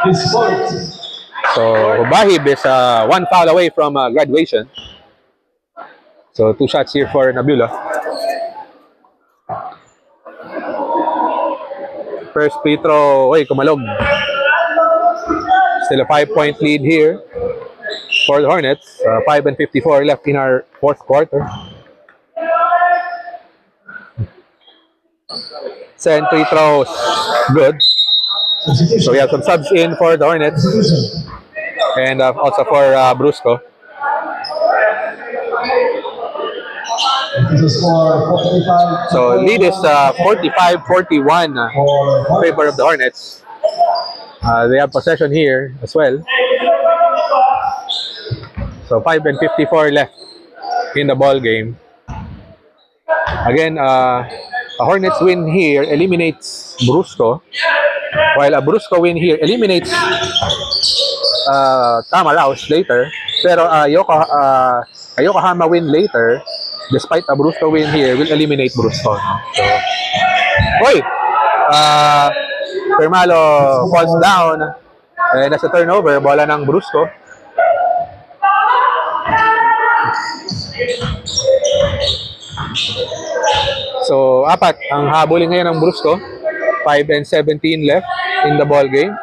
His fourth. So Hubahib is 1 foul away from graduation. So 2 shots here for Nabula. First free throw, kumalog. Still a 5-point lead here for the Hornets. 5 and 54 left in our fourth quarter. Send free throws, good. So we have some subs in for the Hornets and also for Brusco. This is for 45. So lead is 45-41 in favor of the Hornets. They have possession here as well. So 5 and 54 left in the ball game. Again, a Hornets win here eliminates Brusco, while a Brusco win here eliminates Tamaraos later. Pero Yokohama win later, despite a Brusco win here, will eliminate Brusco. So, Permalo falls down. And that's a turnover. Bola ng Brusco. So, 4 ang habulin ngayon ng Brusco. 5 and 17 left in the ball game.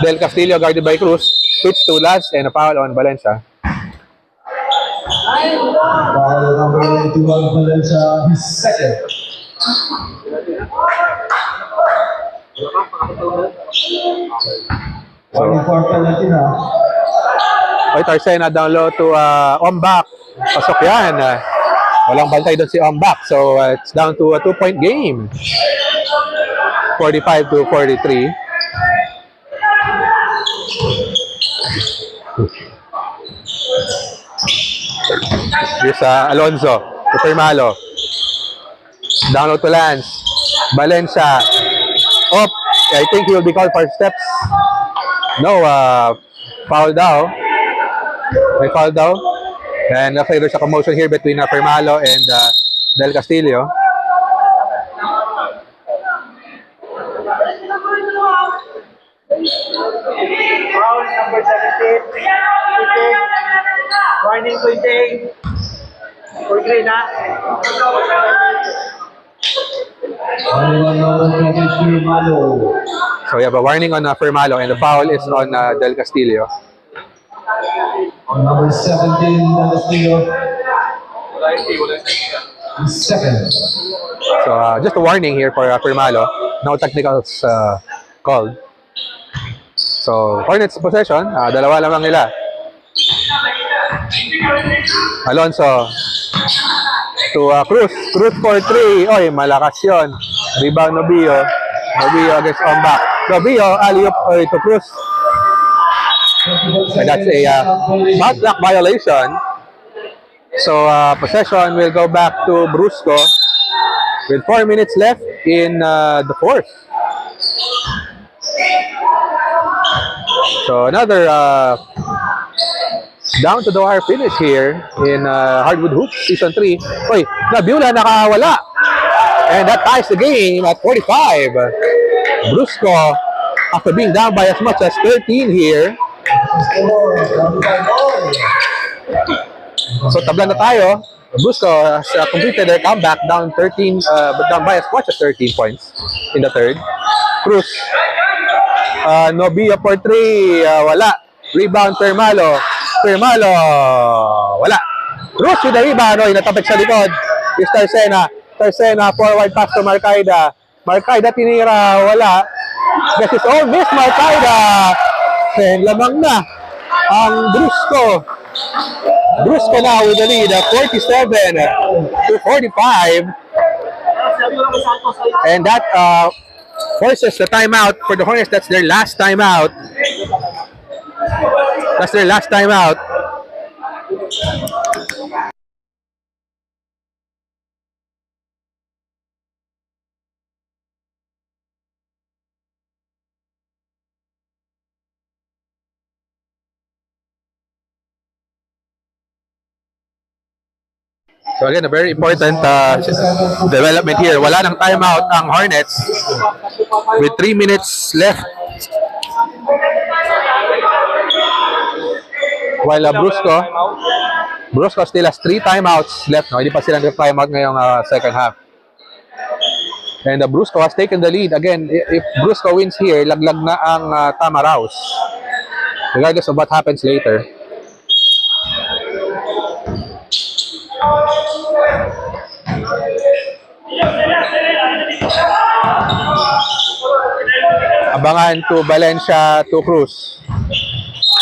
Del Castillo guarded by Cruz. Switch to Laz and a foul on Valencia. Foul number 91, Valencia, his second. Only for penalty na. Tarsena down low to Ombak. Pasok yan. Walang bantay doon si Ombak. So it's down to a 2-point game. 45-43. Here's Alonzo to Permalo. Down low to Lance. Valencia. I think he will be called for steps. No, foul daw. May foul daw. And after there's a commotion here between Permalo and Del Castillo. Foul number 17. Warning pointing. For green, ha? Only one moment from Permalo. So we have a warning on Permalo and the foul is on Del Castillo. On number 17, Del Castillo. His second. So just a warning here for Permalo. No technicals called. So Hornets possession, dalawa lamang nila. Alonso. To Cruz. Cruz for 3. Oy, malakas yun. Rebound Nobio. Nobio against Ombak. Nobio, alley-oop to Cruz. And that's a shot clock violation. So possession will go back to Brusco with 4 minutes left in the fourth. So another down to the wire finish here in Hardwood Hoops Season 3. Oy, Nabula nakawala. And that ties the game at 45. Brusco, after being down by as much as 13 here. So tabla na tayo. Brusco has completed their comeback down 13, but down by as much as 13 points in the third. Cruz. Nobia for 3. Wala. Rebound Permalo. Permalo. Wala. Cruz with the rebound. Oy, natapik sa likod. Is Tarsena. Tarsena, forward pass to Marcaida. Marcaida tinira. Wala. This is all miss Marcaida. And lamang na ang Brusco. Brusco now with the lead, 47 to 45. And that forces the timeout for the Hornets. That's their last timeout. That's their last timeout. So again, a very important development here. Wala nang timeout ang Hornets with 3 minutes left. While Brusco still has 3 timeouts left. No? Hindi pa sila nag-timeout ngayong second half. And Brusco has taken the lead. Again, if Brusco wins here, laglag na ang Tamaraos. Regardless of what happens later. Abangan to Valencia to Cruz.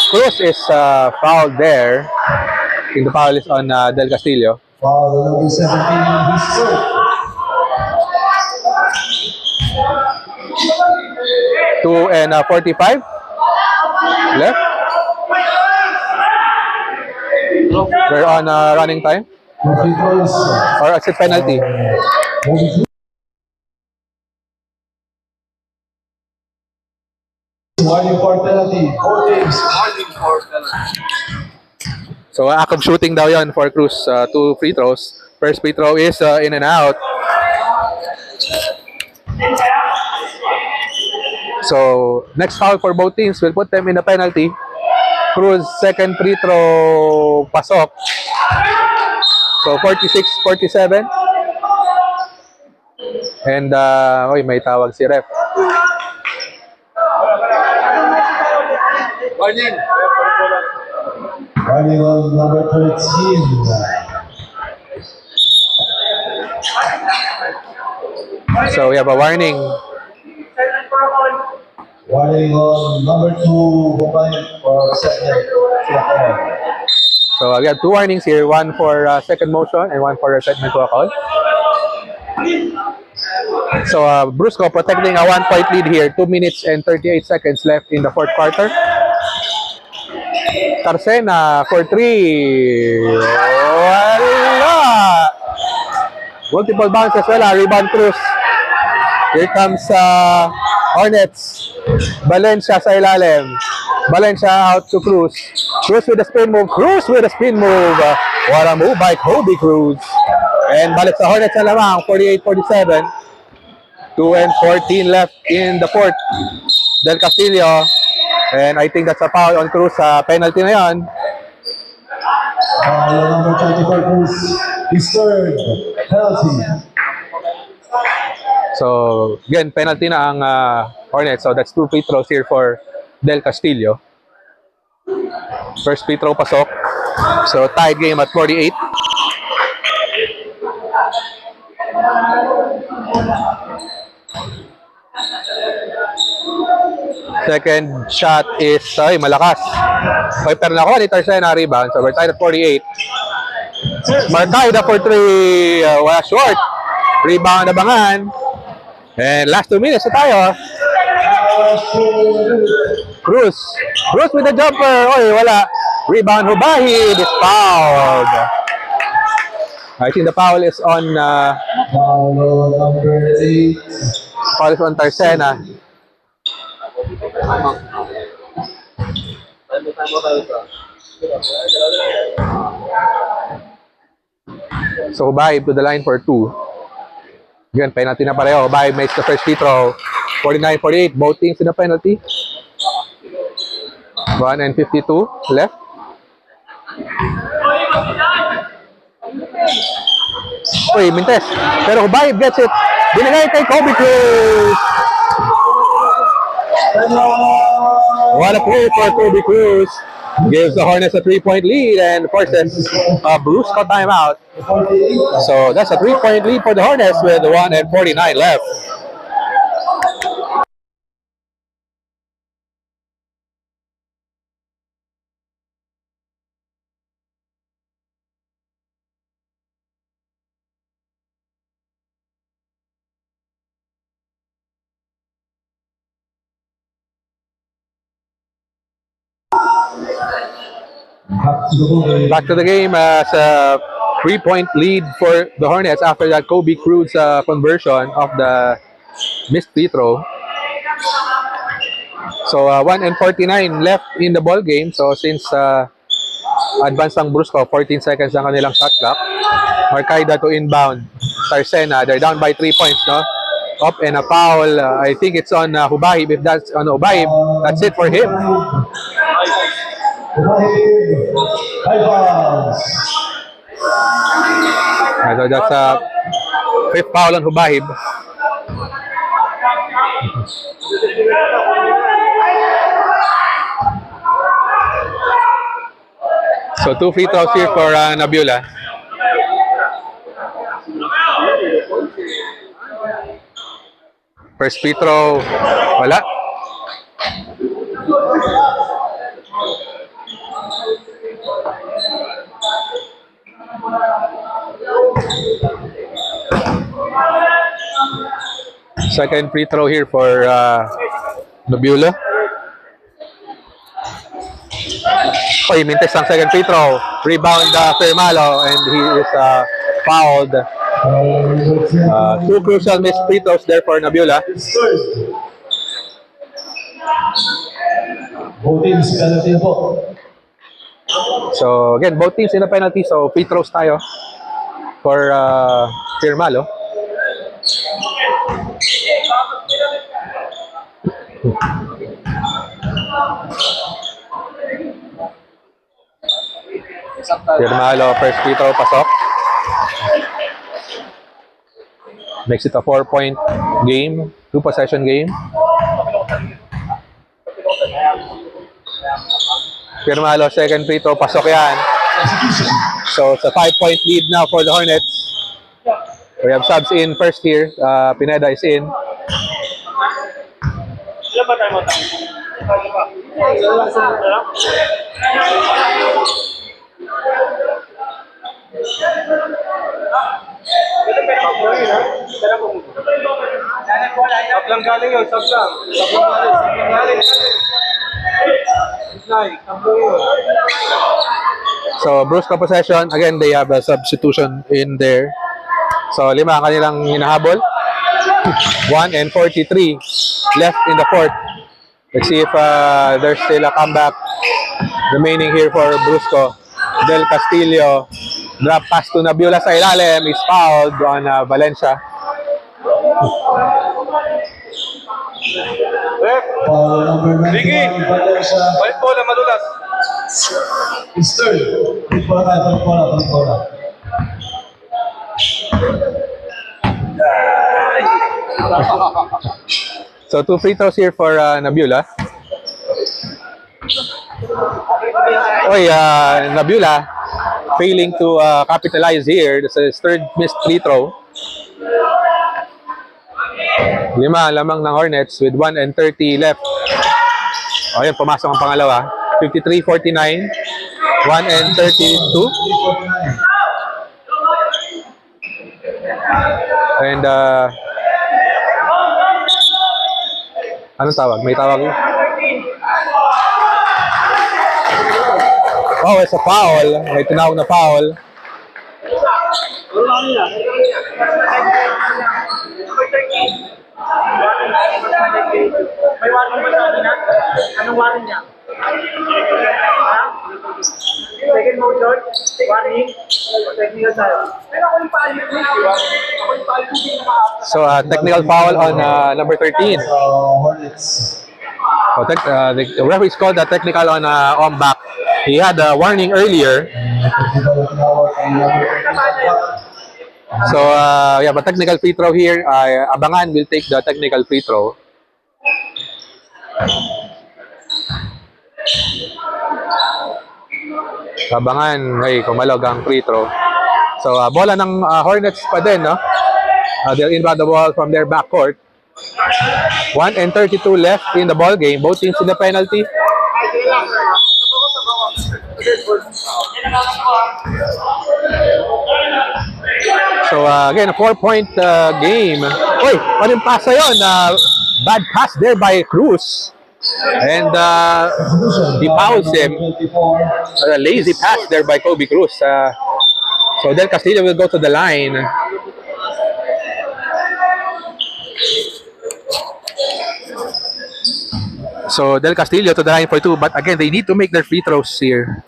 Cruz is fouled there. I think the foul is on Del Castillo. Foul number 17, his third. 2 and 45 left. We're on running time. Free throws. Or is it penalty? Warning for penalty. Both teams. So active shooting daw yon for Cruz. 2 free throws. First free throw is in and out. So next foul for both teams will put them in a penalty. Cruz second free throw pasok. So 46-47. And oy, may tawag si ref. Warning. Warning on number 13. So we have a warning. Warning on number 2, for second. So we have 2 warnings here, one for second motion and one for resetment to a call. So Brusco protecting a 1-point lead here, 2 minutes and 38 seconds left in the fourth quarter. Tarsena for 3. Wala! Multiple bounces, wala. Rebound Cruz. Here comes Hornets. Valencia sa ilalim. Valencia out to Cruz. Cruz with a spin move. Cruz with a spin move. What a move by Kobe Cruz. And balik sa Hornets na lamang. 48-47. 2 and 14 left in the fourth. Del Castillo. And I think that's a foul on Cruz. Penalty na yan. Foul number 24, Cruz. His third penalty. So, again, penalty na ang Hornets. So, that's 2 free throws here for Del Castillo. First free throw pasok. So, tied game at 48. Second shot is, ay, malakas. Okay, pero nakuha ni Tarsena rebound. So we're tied at 48. Marcaida for 3. Wala short. Rebound Abangan. And last 2 minutes na tayo. Cruz. Cruz with the jumper. Oy, wala. Rebound Hubahid is fouled. I think the foul is on Foul number 8. foul is on Tarsena. So Hubahid to the line for 2. Again, penalty na pareho. Hubahid makes the first free throw. 49-48. Both teams in the penalty. 1 and 52 left. Uy, Mintes. Pero Hubahid gets it. Binigay kay Kobe Cruz. What a play for Kobe Cruz. Gives the Hornets a 3-point lead and forces a Brusco timeout. So that's a 3-point lead for the Hornets with 1 and 49 left. Back to the game as a 3-point lead for the Hornets after that Kobe Cruz conversion of the missed free throw. So 1 and 49 left in the ball game. So since advance ng Brusco, 14 seconds ang kanilang shot clock. Marcaida to inbound. Tarsena, they're down by 3 points, no? Up and a foul. I think it's on Hubahib. If that's on Hubahib, that's it for him. High fouls. So that's a 5th foul on Hubahib. So 2 free throws here for Nabula. First free throw, wala. Second free throw here for Nabula. Oy, Mintes ang second free throw. Rebound Fermalo and he is fouled. 2 crucial missed free throws there for Nabula. Both teams penalty po. So again, both teams in the penalty. So free throws tayo for Fermalo. Fermalo, first free throw, pasok. Makes it a 4-point game, 2-possession game. Fermalo, second free throw, pasok yan. So it's a 5-point lead now for the Hornets. We have subs in first here. Pineda is in. Sablang galing yun, sablang. Sablang galing. So Brusco possession. Again, they have a substitution in there. So 5 ang kanilang hinahabol. 1 and 43 left in the fourth. Let's see if there's still a comeback remaining here for Brusco. Del Castillo, drop pass to Nabula sa ilalim, is fouled on Valencia. Foul number 91, Valencia. White ball na madulas. It's third. Balik bola tayo, balik bola, balik bola. So 2 free throws here for Nabula. Oy, Nabula failing to capitalize here. This is his third missed free throw. 5 lamang ng Hornets with 1 and 30 left Ayun, pumasok ang pangalawa. 53-49. 1 and 32. And, anong tawag? May tawag yun? Oh, it's a foul. May tinawag na foul. May warning ba sabi na? Anong warning niya? Ha? Second motion, warning, technical tayo. Pero ako yung palit mo, di ba? Ako yung palit mo. So, technical foul on number 13. Hornets. So, the referee called a technical on back. He had a warning earlier. So, yeah, but technical free throw here. Abangan will take the technical free throw. Abangan, ay, kumalog ang free throw. So, bola ng Hornets pa din, no? They'll inbound the ball from their backcourt. 1 and 32 left in the ball game. Both teams in the penalty. So, again, a 4-point game. Uy, anong pasa yun? Bad pass there by Cruz. And he fouls him. A lazy pass there by Kobe Cruz. So, Del Castillo will go to the line. So, Del Castillo to the line for 2. But again, they need to make their free throws here.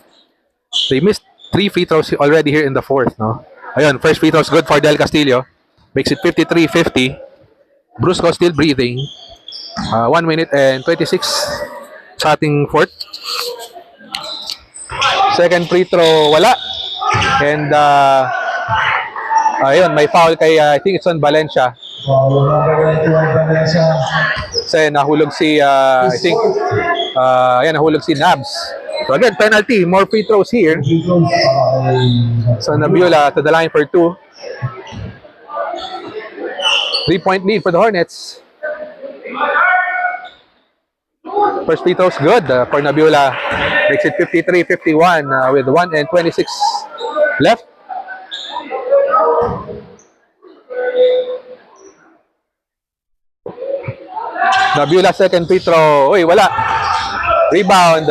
They missed 3 free throws already here in the fourth, no? Ayun, first free throw is good for Del Castillo. Makes it 53-50. Brusco still breathing. 1 minute and 26 sa ating fourth. Second free throw, wala. And, ayun, may foul kay, I think it's on Valencia. Kasi nahulog si, I think, ayan, nahulog si Nabs. So again, penalty, more free throws here. So Nabiola to the line for 2. 3-point lead for the Hornets. First free throws good for Nabiola. Makes it 53-51 with 1 and 26 left. Nabiola second free throw. Uy, wala. Rebound.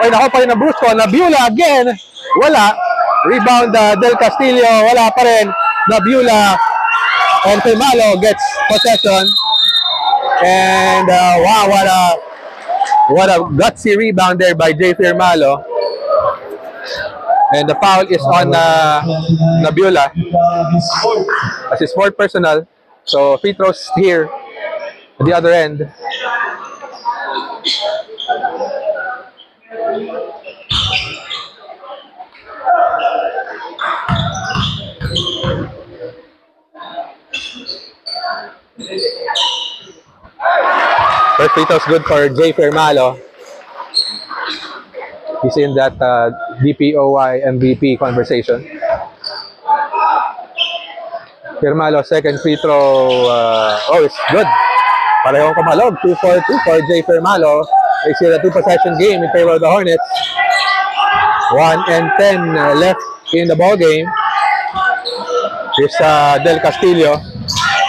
Uy, nakuha pa rin na Brusco. Nabiola again. Wala. Rebound Del Castillo. Wala pa rin. Nabiola. And Firmalo gets possession. And wow, what a gutsy rebound there by Jay Firmalo. And the foul is on Nabiola. As his fourth personal. So free throws here at the other end. First free throws good for Jay Firmalo. He's in that DPOY MVP conversation. Firmalo, second free throw. It's good. Parehong kamalog. 2 for Jay Firmalo. They see the 2-possession game in favor of the Hornets. 1 and 10 left in the ball game. Here's Del Castillo.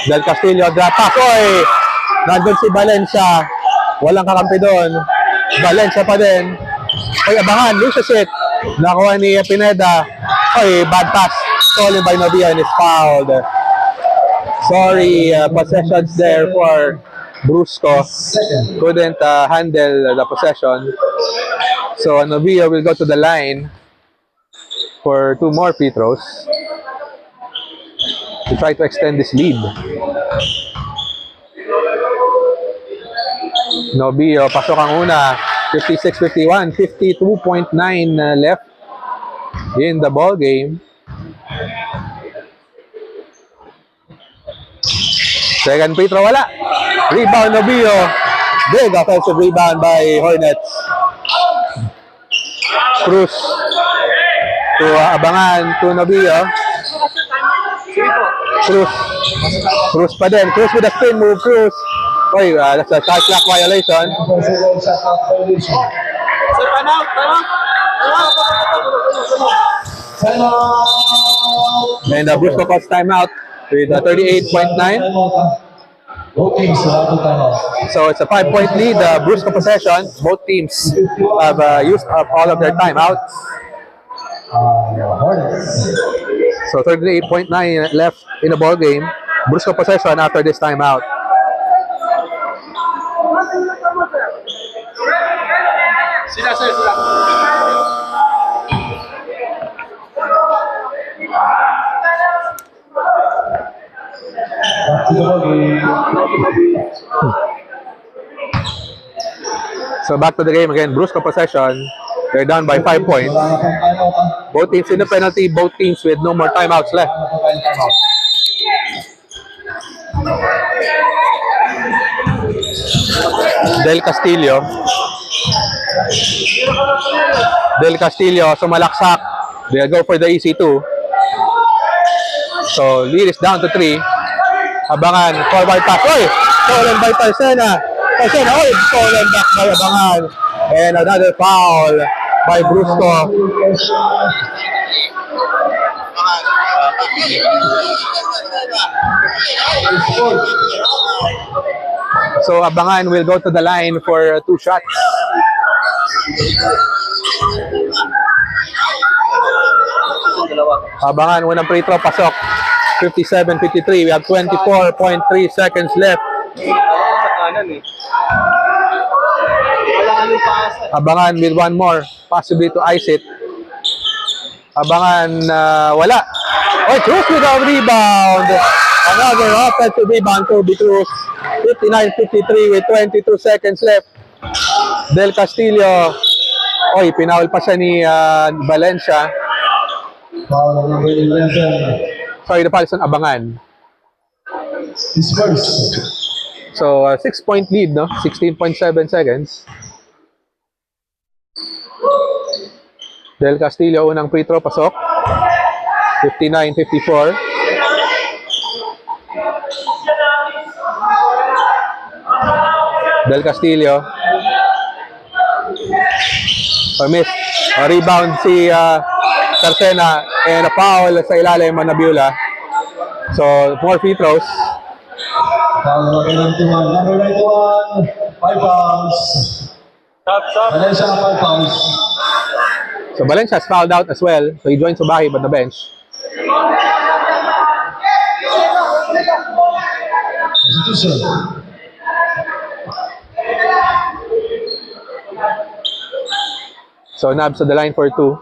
Del Castillo, drop pass. Oy! Nandun si Valencia. Walang kakampi doon. Valencia pa din. Oy, abangan. Loses it. Nakuha ni Pineda. Oy, bad pass. Stolen by Novia and is fouled. Sorry, possessions there for Brusco. Couldn't handle the possession. So, Novia will go to the line for 2 more free throws to try to extend this lead. Novio, pasok ang una. 56-51, 52.9 left in the ball game. Second free throw, wala. Rebound, Novio. Big offensive rebound by Hornets. Cruz to abangan to Novio. Cruz pa din. Cruz with a spin move. Cruz. Oy, that's a shot clock violation. Personal shot clock violation. Sir, time out, time out. Time out. And Brusco calls timeout with 38.9. Both teams allowed to time out. So it's a 5-point lead. Brusco possession. Both teams have used up all of their timeouts. Hornets. So 38.9 left in the ball game. Brusco possession after this timeout. Sila, sir, sila. Back to the ball game. So back to the game again. Brusco possession. They're down by 5 points. Wala na pong time out. Both teams in the penalty. Both teams with no more timeouts left. Wala na pong time out. Del Castillo. Del Castillo sumalaksak. They'll go for the EC2. So lead is down to 3. Abangan, forward pass. Oy! Stolen by Tarsena. Tarsena, oy! Stolen back by Abangan. And another foul by Brusco. So Abangan will go to the line for 2 shots. Abangan, unang free throw, pasok. 57-53. We have 24.3 seconds left. Sa kanan eh. Wala anong paasa. Abangan with one more, possibly to ice it. Abangan, wala. Oh, Cruz with a rebound. Another offensive rebound to be Cruz. 59-53 with 22 seconds left. Del Castillo. Oy, pinawal pa siya ni Valencia. Foul number 11. Sorry, the foul is on Abangan. Disperse. So, 6-point lead, no? 16.7 seconds. Del Castillo, unang free throw, pasok. 59-54. Del Castillo. Miss. Rebound si Tarsena and a foul sa ilalim ng Nabula. So, more free throws. Foul number 91. Number 91. 5 fouls. Stop. Valencia, 5 fouls. So, Valencia has fouled out as well. So, he joins Subahi on the bench. Substitution. So, Nabs to the line for 2.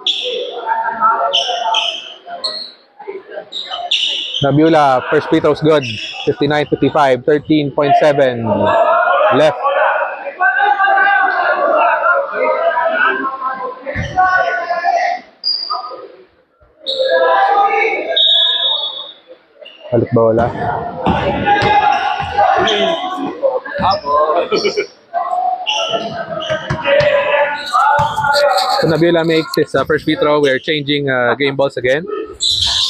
Nabula, first free throw's good. 59-55, 13.7 left. Balik ba wala? So Nabila makes his first free throw. We're changing game balls again.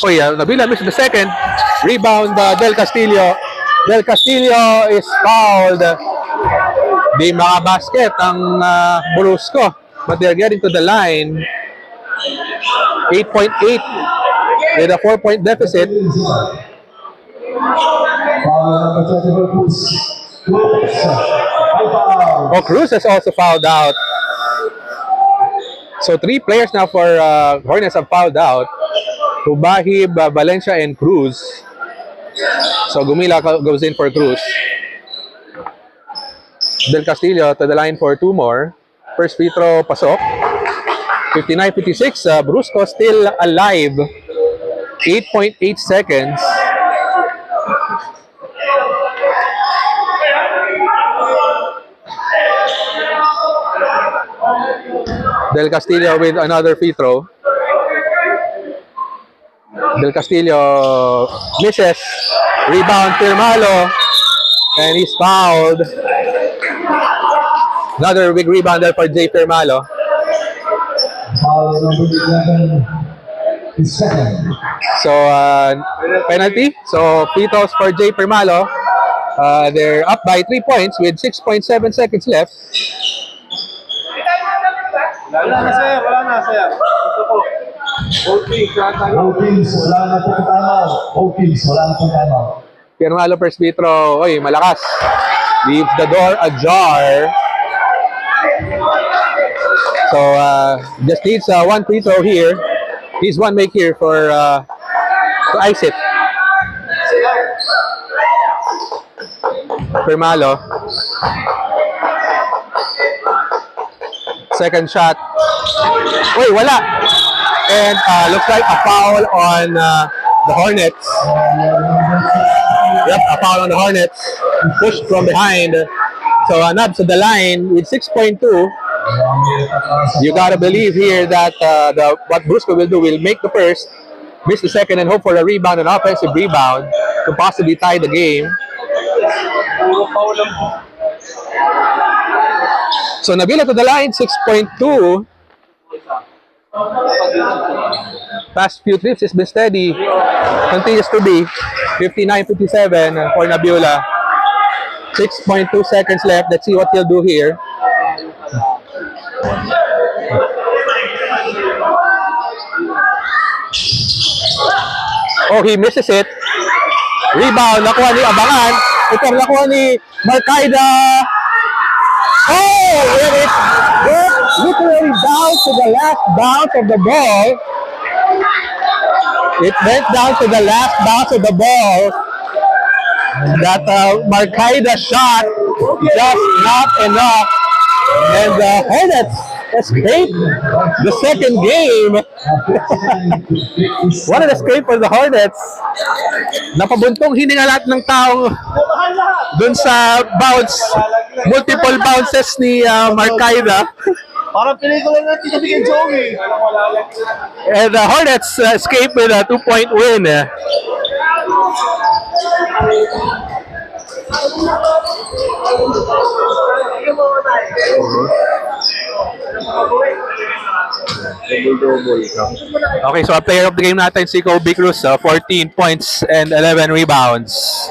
Oh yeah, Nabila missed the second. Rebound, Del Castillo. Del Castillo is fouled. Di makabasket ang Brusco. But they're getting to the line. 8.8 with a 4-point deficit. Foul number 24. Cruz. Cruz. 5 fouls. Oh, Cruz has also fouled out. So 3 players now for Hornets have fouled out. Hubahib, Valencia, and Cruz. So Gumila goes in for Cruz. Del Castillo to the line for 2 more. First free throw, pasok. 59-56. Brusco still alive. 8.8 seconds. Del Castillo with another free throw. Del Castillo misses. Rebound, Firmalo. And he's fouled. Another big rebound there for Jay Firmalo. Foul number 11 is second. So, penalty. So, free throws for Jay Firmalo. They're up by 3 points with 6.7 seconds left. Wala na, sir. Wala na, sir. Ito po. Okay, Both teams, wala na pong timeout. Both teams, wala na pong timeout. Piermalo Presbitero, oy, malakas. Leaves the door ajar. So, just needs one free throw here. Needs one make here for to ice it. Piermalo. Second shot. Uy, wala. And looks like a foul on the Hornets. Yep, a foul on the Hornets. Pushed from behind. So Nubs to the line with 6.2. You gotta believe here that what Brusco will do will make the first, miss the second, and hope for a rebound, an offensive rebound to possibly tie the game. puro foul lang po. So Nabila to the line, 6.2. Past few trips has been steady. Continues to be 59-57 for Nabila. 6.2 seconds left. Let's see what he'll do here. Oh, he misses it. Rebound. Nakuha ni Abangan. Ito nakuha ni Marcaida. Oh, and it went literally down to the last bounce of the ball. It went down to the last bounce of the ball. That Marcaida shot just not enough. And the Hornets escaped the second game. What an escape for the Hornets. Napabuntong hininga lahat ng taong dun sa bounce. Multiple bounces ni Marcaida. Parang pelikula na tito kay Joey. And the Hornets escape with a 2-point win. Okay, so a player of the game natin si Kobe Cruz, 14 points and 11 rebounds.